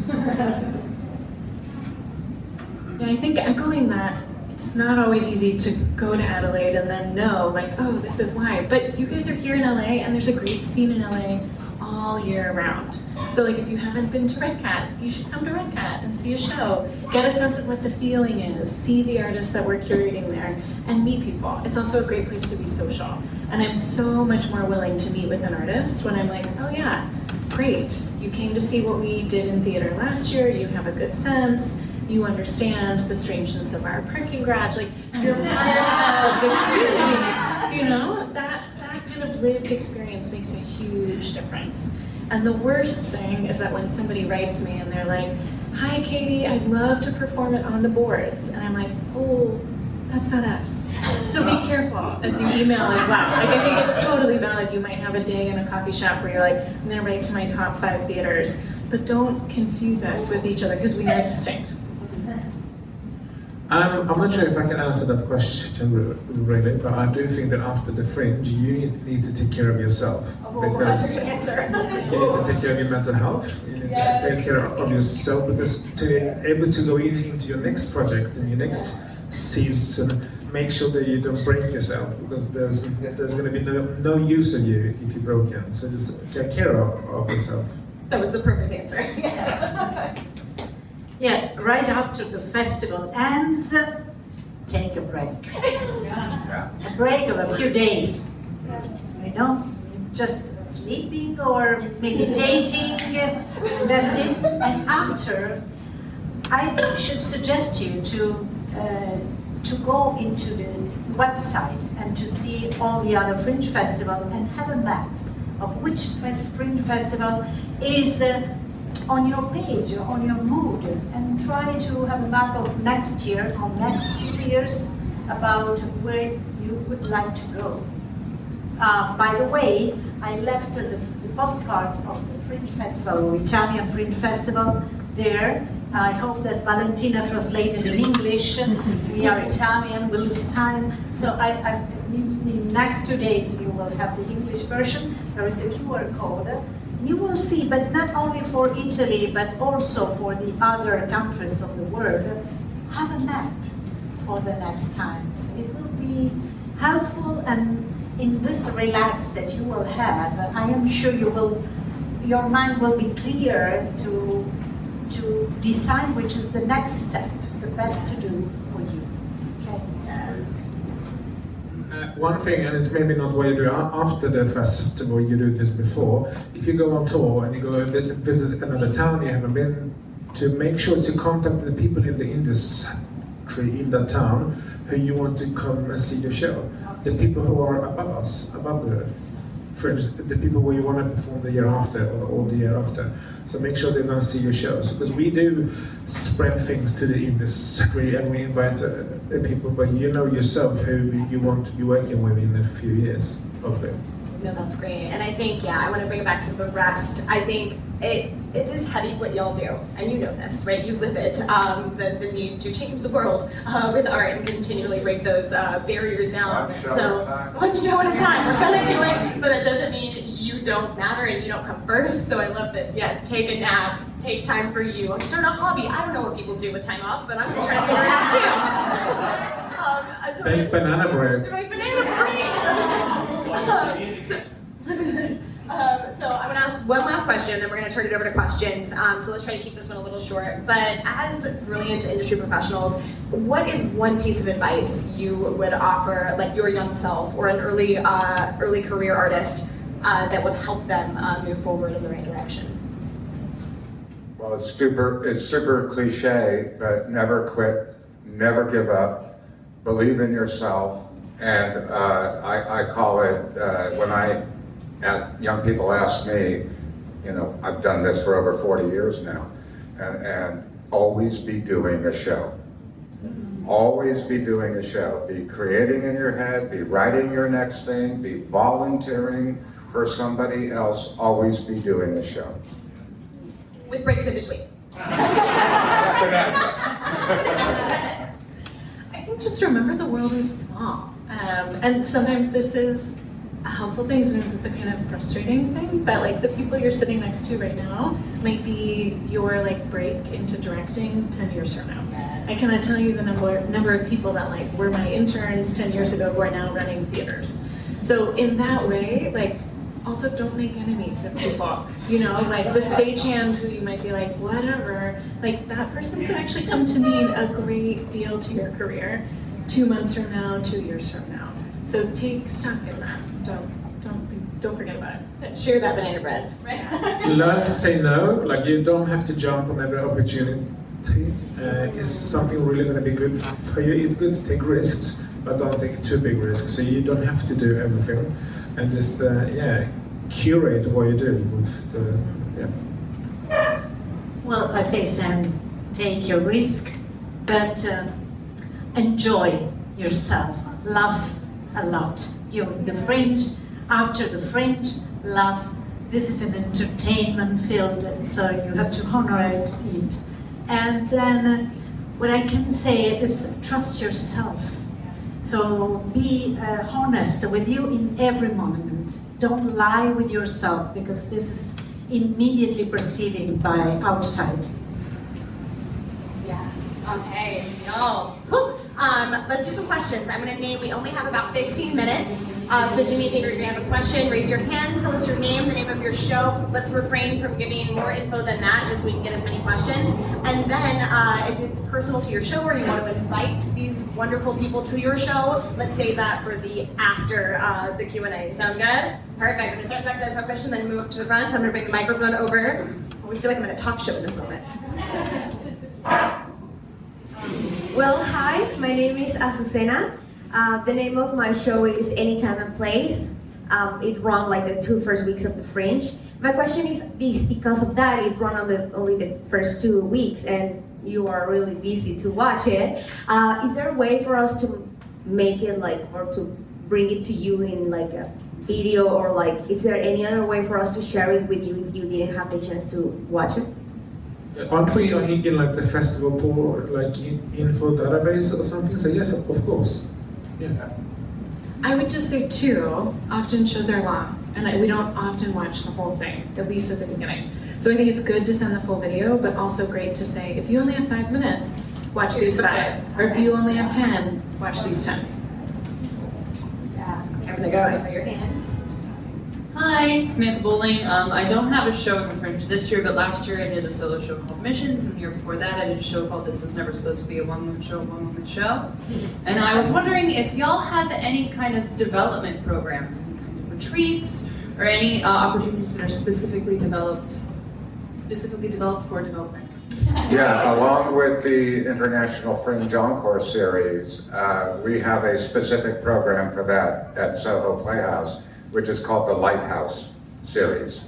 Yeah, I think echoing that, it's not always easy to go to Adelaide and then know, like, oh, this is why. But you guys are here in LA, and there's a great scene in LA all year round. So, like, if you haven't been to Red Cat, you should come to Red Cat and see a show. Get a sense of what the feeling is. See the artists that we're curating there, and meet people. It's also a great place to be social. And I'm so much more willing to meet with an artist when I'm like, oh yeah, great. You came to see what we did in theater last year. You have a good sense. You understand the strangeness of our parking garage, like you're part of the community, you know? That kind of lived experience makes a huge difference. And the worst thing is that when somebody writes me and they're like, hi Katie, I'd love to perform it on the boards. And I'm like, oh, that's not us. So be careful as you email as well. Like I think it's totally valid. You might have a day in a coffee shop where you're like, I'm gonna write to my top 5 theaters, but don't confuse us with each other because we are distinct. I'm not sure if I can answer that question really, but I do think that after the Fringe, you need to take care of yourself. Because you need to take care of your mental health, you need to take care of yourself, because to be able to go into your next project and your next season, make sure that you don't break yourself, because there's going to be no use of you if you're broken. So just take care of yourself. That was the perfect answer. Yes. Yeah, right after the festival ends, take a break. A break of a few days. You know, just sleeping or meditating, that's it. And after, I should suggest you to go into the website and to see all the other Fringe festivals and have a map of which Fringe festival is on your page, on your mood, and try to have a map of next year or next 2 years about where you would like to go. By the way, I left the postcards of the Fringe Festival, or Italian Fringe Festival, there. I hope that Valentina translated in English. We are Italian, we lose time. So in the next 2 days you will have the English version. There is a QR code. You will see, but not only for Italy, but also for the other countries of the world, have a map for the next times. It will be helpful, and in this relax that you will have, I am sure your mind will be clear to decide which is the next step, the best to do for you. Okay? One thing, and it's maybe not what you do after the festival, you do this before. If you go on tour and you go visit another town you haven't been to, make sure to contact the people in the industry in that town who you want to come and see your show. The people who are above us, above the Fringe, the people where you want to perform the year after or the year after. So make sure they're going to see your shows, because we do spread things to the industry and we invite people, but you know yourself who you want to be working with in a few years, hopefully. No, that's great. And I think, yeah, I want to bring it back to the rest. I think it is heavy what y'all do, and you know this, right? You live it, the need to change the world with art and continually break those barriers down. One show at a time, we're gonna do it, but that doesn't mean you don't matter and you don't come first. So I love this. Yes, take a nap, take time for you, start a hobby. I don't know what people do with time off, but I'm gonna try to figure it out too. Bake banana bread. Bake banana bread. So I'm gonna ask one last question, then we're gonna turn it over to questions. So let's try to keep this one a little short. But as brilliant industry professionals, what is one piece of advice you would offer, like your young self or an early career artist, that would help them move forward in the right direction? Well, it's super cliche, but never quit, never give up, believe in yourself, and I call it when young people ask me, you know, I've done this for over 40 years now, and always be doing a show. Always be doing a show. Be creating in your head, be writing your next thing, be volunteering for somebody else, always be doing a show. With breaks in between. I think just remember the world is small. And sometimes this is a helpful thing, sometimes it's a kind of frustrating thing, but like the people you're sitting next to right now might be your like break into directing 10 years from now. Yes. I cannot tell you the number of people that like were my interns 10 years ago who are now running theaters. So in that way, like, also don't make enemies of people, you know, like the stagehand who you might be like, whatever, like that person could actually come to mean a great deal to your career 2 months from now, 2 years from now. So take stock in that. Don't forget about it. Share that banana bread. Right? Learn to say no. Like you don't have to jump on every opportunity. Is something really going to be good for you? It's good to take risks, but don't take too big risks. So you don't have to do everything, and just curate what you do. With Well, I say, Sam, take your risk, but enjoy yourself. Laugh a lot. You're in the Fringe. After the Fringe, laugh. This is an entertainment field, so you have to honor it. And then what I can say is trust yourself. So be honest with you in every moment. Don't lie with yourself, because this is immediately perceiving by outside. Yeah. Okay. No. Let's do some questions. I'm going to name. We only have about 15 minutes. So do me a favor. If you have a question, raise your hand. Tell us your name, the name of your show. Let's refrain from giving more info than that, just so we can get as many questions. And then, if it's personal to your show or you want to invite these wonderful people to your show, let's save that for the after the Q&A. Sound good? Perfect. I'm going to start the next set of questions, then move up to the front. I'm going to bring the microphone over. I always feel like I'm in a talk show in this moment. Well, hi, my name is Azucena. The name of my show is Anytime and Place. It ran like the 2 first weeks of the Fringe. My question is because of that, it ran on only the first 2 weeks, and you are really busy to watch it. Is there a way for us to make it like, or to bring it to you in like a video, or like, is there any other way for us to share it with you if you didn't have the chance to watch it? Aren't we in like the festival pool, like info database or something? So yes, of course. Yeah. I would just say too, often shows are long, and we don't often watch the whole thing, at least at the beginning. So I think it's good to send the full video, but also great to say, if you only have 5 minutes, watch these 5. Or if you only have 10, watch these 10. Yeah. I'm going to go. I saw your hand. Hi, Samantha Bowling. I don't have a show in the Fringe this year, but last year I did a solo show called Missions, and the year before that I did a show called This Was Never Supposed to Be a One-Woman Show. And I was wondering if y'all have any kind of development programs, any kind of retreats, or any opportunities that are specifically developed for development. Yeah, along with the International Fringe Encore series, we have a specific program for that at Soho Playhouse, which is called the Lighthouse series.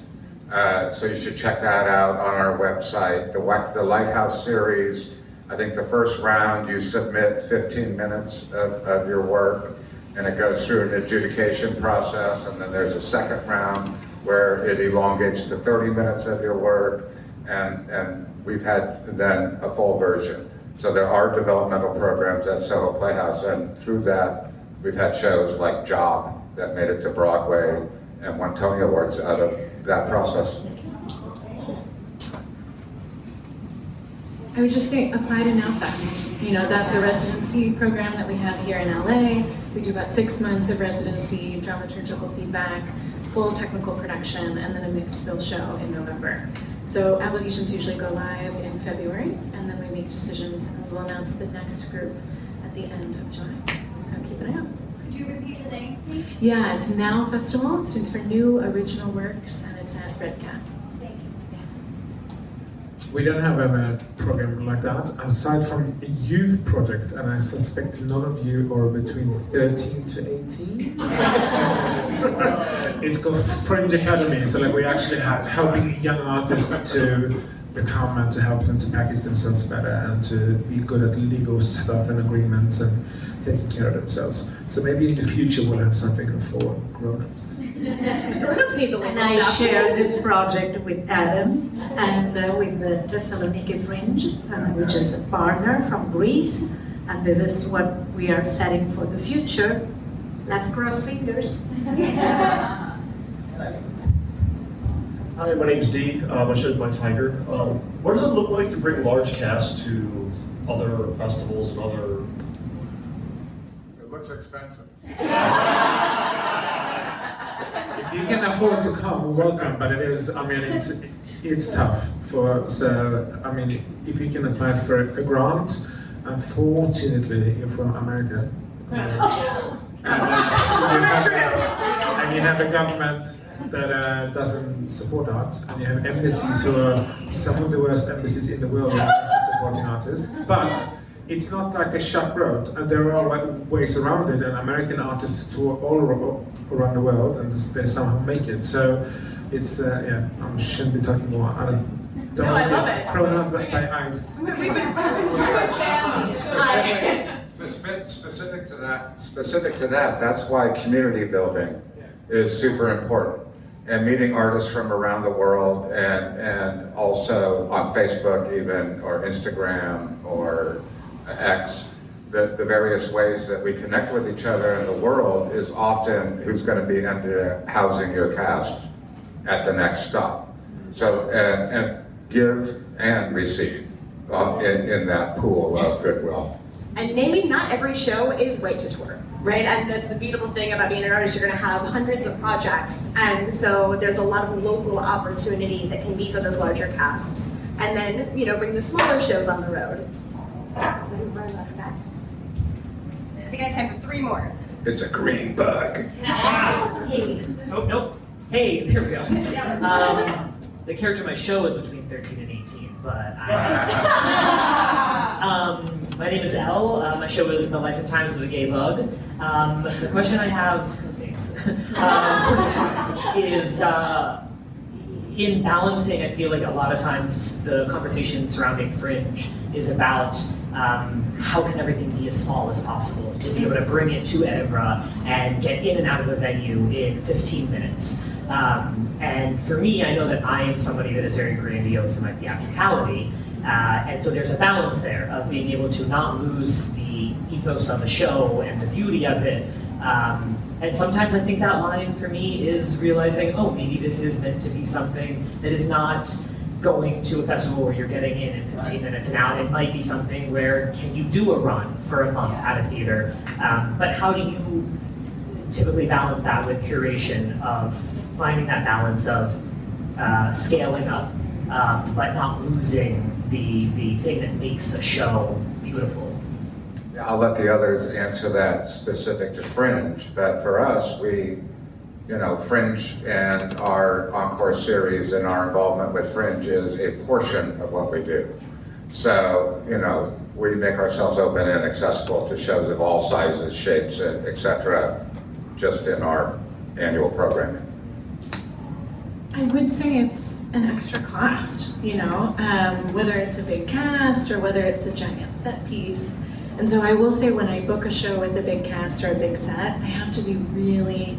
So you should check that out on our website. The Lighthouse series, I think the first round you submit 15 minutes of your work, and it goes through an adjudication process, and then there's a second round where it elongates to 30 minutes of your work, and we've had then a full version. So there are developmental programs at Soho Playhouse, and through that we've had shows like Job that made it to Broadway and won Tony Awards out of that process. I would just say apply to NowFest. You know, that's a residency program that we have here in LA. We do about 6 months of residency, dramaturgical feedback, full technical production, and then a mixed bill show in November. So applications usually go live in February, and then we make decisions, and we'll announce the next group at the end of July. So keep an eye out. Could you repeat the name, please? Yeah, it's Now Festival. It stands for New Original Works, and it's at Red Cat. Thank you. We don't have a program like that, aside from a youth project, and I suspect none of you are between 13 to 18. It's called Fringe Academy, so like we actually have helping young artists to become and to help them to package themselves better and to be good at legal stuff and agreements and taking care of themselves. So maybe in the future we'll have something for grown-ups. Grown-ups need the legal And I stuff. share this project with Adam and with the Thessaloniki Fringe, which is a partner from Greece. And this is what we are setting for the future. Let's cross fingers. Hi, my name's Dee. My show's My Tiger. What does it look like to bring large casts to other festivals and other... It looks expensive. If you can afford to come, welcome, but it is, I mean, it's tough for, so, I mean, if you can apply for a grant, unfortunately, you're from America. And you have a government that doesn't support art, and you have embassies who are some of the worst embassies in the world when it comes to supporting artists. But it's not like a shut road, and there are ways around it. And American artists tour all around the world, and they somehow make it. So it's yeah, I shouldn't be talking more. I don't No, I love get it. thrown out by ice. We've been Hi. Specific to that, that's why community building is super important. And meeting artists from around the world and also on Facebook even, or Instagram, or X, the various ways that we connect with each other in the world is often who's going to be housing your cast at the next stop. So, and give and receive in that pool of goodwill. And naming not every show is right to tour, right? And that's the beautiful thing about being an artist. You're going to have hundreds of projects, and so there's a lot of local opportunity that can be for those larger casts. And then, you know, bring the smaller shows on the road. I think I have time for 3 more. It's a green bug. Hey. Oh, nope. Hey, there we go. The character in my show is between 13 and 18, but my name is Elle. My show is The Life and Times of a Gay Bug. The question I have, thanks, is in balancing, I feel like a lot of times the conversation surrounding Fringe is about how can everything be as small as possible to be able to bring it to Edinburgh and get in and out of the venue in 15 minutes. And for me, I know that I am somebody that is very grandiose in my theatricality, and so there's a balance there of being able to not lose the ethos of the show and the beauty of it. And sometimes I think that line for me is realizing, oh, maybe this is meant to be something that is not going to a festival where you're getting in 15 minutes and out. It might be something where, can you do a run for a month at a theater? But how do you typically balance that with curation, of finding that balance of scaling up, but not losing the thing that makes a show beautiful? Yeah, I'll let the others answer that specific to Fringe, but for us, Fringe and our Encore series and our involvement with Fringe is a portion of what we do. So, we make ourselves open and accessible to shows of all sizes, shapes, etc., just in our annual programming. I would say it's an extra cost, whether it's a big cast or whether it's a giant set piece. And so I will say when I book a show with a big cast or a big set, I have to be really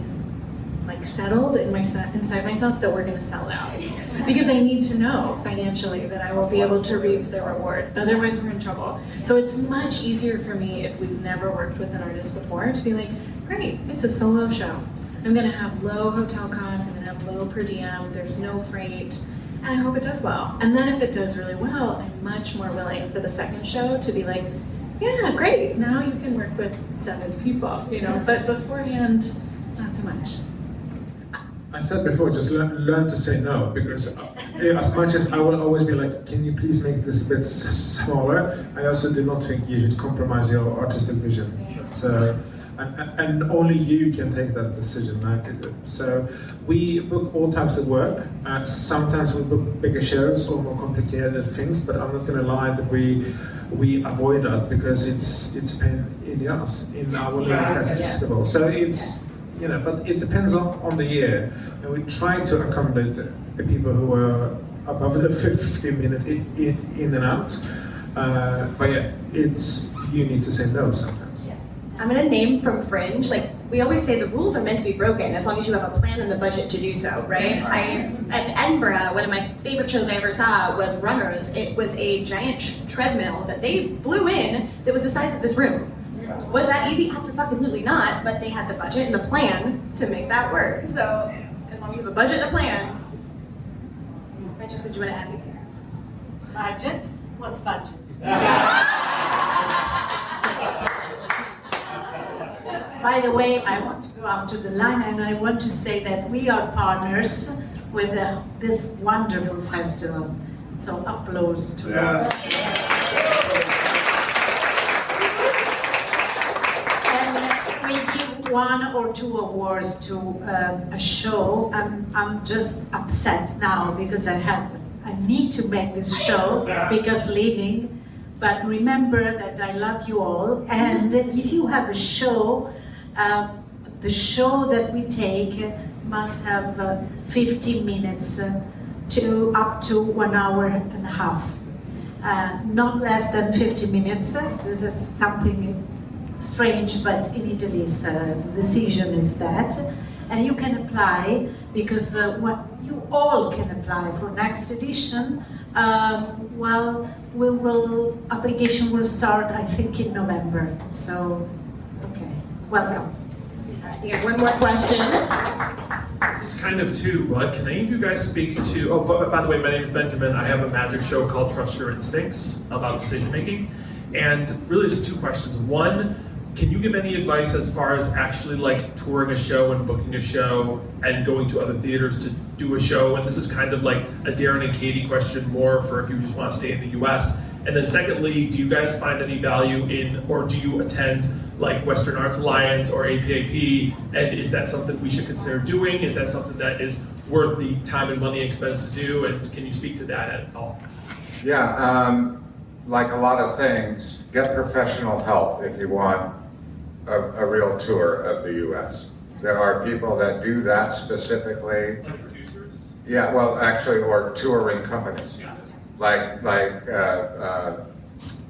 settled inside myself that we're going to sell out, because I need to know financially that I will be able to reap the reward. Otherwise, we're in trouble. So it's much easier for me if we've never worked with an artist before to be like, great, it's a solo show. I'm going to have low hotel costs. I'm going to have low per diem. There's no freight, and I hope it does well. And then if it does really well, I'm much more willing for the second show to be like, yeah, great. Now you can work with 7 people, you know, but beforehand, not so much. I said before, just learn to say no, because as much as I will always be like, can you please make this a bit smaller, I also do not think you should compromise your artistic vision. So, and only you can take that decision. Right? So we book all types of work. Sometimes we book bigger shows or more complicated things, but I'm not going to lie that we avoid that because it's a pain in the ass in our little festival. So it's, you know, but it depends on the year, and we try to accommodate the people who are above the 50-minute in and out. But yeah, you need to say no sometimes. I'm gonna name from Fringe. Like, we always say the rules are meant to be broken as long as you have a plan and the budget to do so, right? At Edinburgh, one of my favorite shows I ever saw was Runners. It was a giant treadmill that they flew in that was the size of this room. Was that easy? Absolutely not, but they had the budget and the plan to make that work. So, as long as you have a budget and a plan. Francesca, do you want to add anything? Budget? What's budget? By the way, I want to go after the line, and I want to say that we are partners with this wonderful festival. So applause to us. And we give 1 or 2 awards to a show. I'm just upset now because I need to make this show because leaving. But remember that I love you all, and if you have a show, the show that we take must have 50 minutes to up to 1 hour and a half. Not less than 50 minutes. This is something strange, but in Italy the decision is that. And you can apply, because what you all can apply for next edition. Application will start, I think, in November. So, okay, welcome. I have one more question. This is kind of two, but can any of you guys speak to, by the way, my name is Benjamin. I have a magic show called Trust Your Instincts about decision making. And really it's 2 questions. One, can you give any advice as far as actually like touring a show and booking a show and going to other theaters to do a show? And this is kind of like a Darren and Katie question more for if you just want to stay in the US. And then secondly, do you guys find any value in, or do you attend like Western Arts Alliance or APAP? And is that something we should consider doing? Is that something that is worth the time and money expense to do? And can you speak to that at all? Yeah, like a lot of things, get professional help if you want a real tour of the U.S. There are people that do that specifically. Like producers? Yeah, well, actually, or touring companies. Yeah. Like the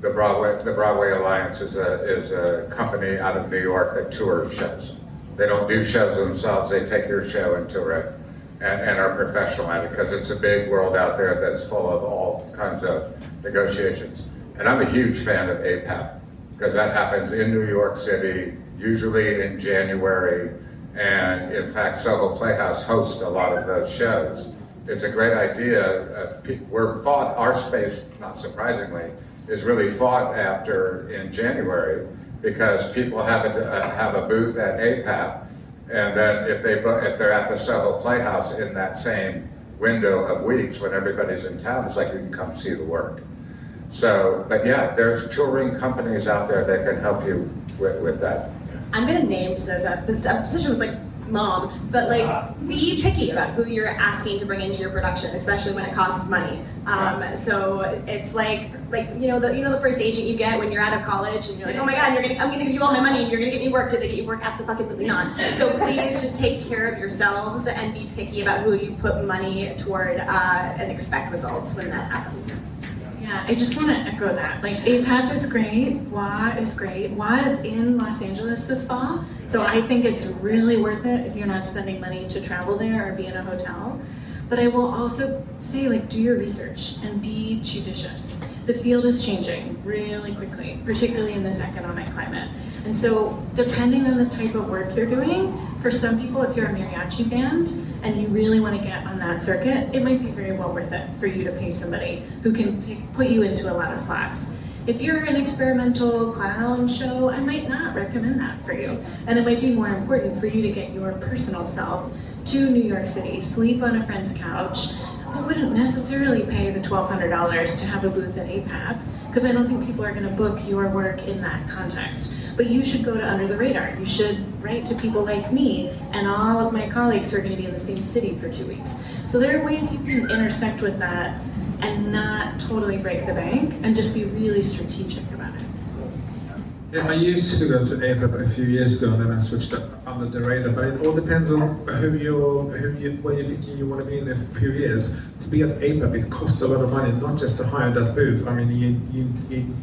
Broadway Alliance is a company out of New York that tours shows. They don't do shows themselves, they take your show and tour it and are professional at it, because it's a big world out there that's full of all kinds of negotiations. And I'm a huge fan of APAP, because that happens in New York City, usually in January, and in fact, Soho Playhouse hosts a lot of those shows. It's a great idea. Our space, not surprisingly, is really fought after in January, because people have a booth at APAP, and then if they're at the Soho Playhouse in that same window of weeks when everybody's in town, it's like you can come see the work. So, but yeah, there's touring companies out there that can help you with that. I'm gonna name this as a position with like mom, but like be picky about who you're asking to bring into your production, especially when it costs money. So it's like you know the first agent you get when you're out of college and you're like, oh my god, I'm gonna give you all my money and you're gonna get me work. Did they get you work? Absolutely not. So please just take care of yourselves and be picky about who you put money toward and expect results when that happens. Yeah, I just want to echo that. Like, APAP is great, WA is great. WA is in Los Angeles this fall, so I think it's really worth it if you're not spending money to travel there or be in a hotel. But I will also say, like, do your research and be judicious. The field is changing really quickly, particularly in this economic climate. And so, depending on the type of work you're doing, for some people, if you're a mariachi band and you really want to get on that circuit, it might be very well worth it for you to pay somebody who can put you into a lot of slots. If you're an experimental clown show, I might not recommend that for you. And it might be more important for you to get your personal self to New York City, sleep on a friend's couch. I wouldn't necessarily pay the $1,200 to have a booth at APAP, because I don't think people are going to book your work in that context. But you should go to Under the Radar. You should write to people like me and all of my colleagues who are going to be in the same city for 2 weeks. So there are ways you can intersect with that and not totally break the bank and just be really strategic about it. Yeah, I used to go to APAP a few years ago, and then I switched to Under the Radar. But it all depends on where you're thinking you want to be in a few years. To be at APAP, it costs a lot of money, not just to hire that booth. I mean, you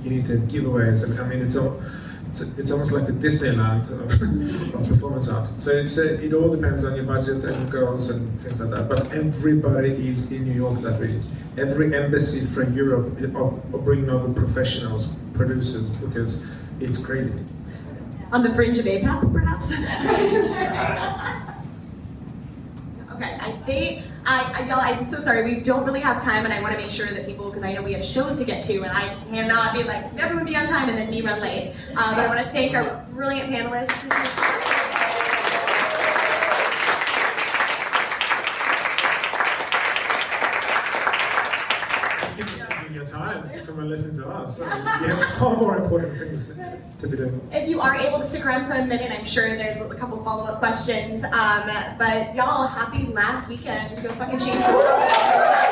need to have giveaways, and I mean, it's almost like a Disneyland of performance art. So it all depends on your budget and your goals and things like that. But everybody is in New York that week. Every embassy from Europe are bringing over professionals, producers, because it's crazy. On the fringe of APAP, perhaps? Okay, y'all, I'm so sorry, we don't really have time, and I want to make sure that people, because I know we have shows to get to, and I cannot be like, everyone be on time and then me run late. But I want to thank our brilliant panelists. Your time to come and listen to us. So you have far more important things to be doing. If you are able to stick around for a minute, I'm sure there's a couple follow-up questions. But y'all, happy last weekend. Go fucking change the world.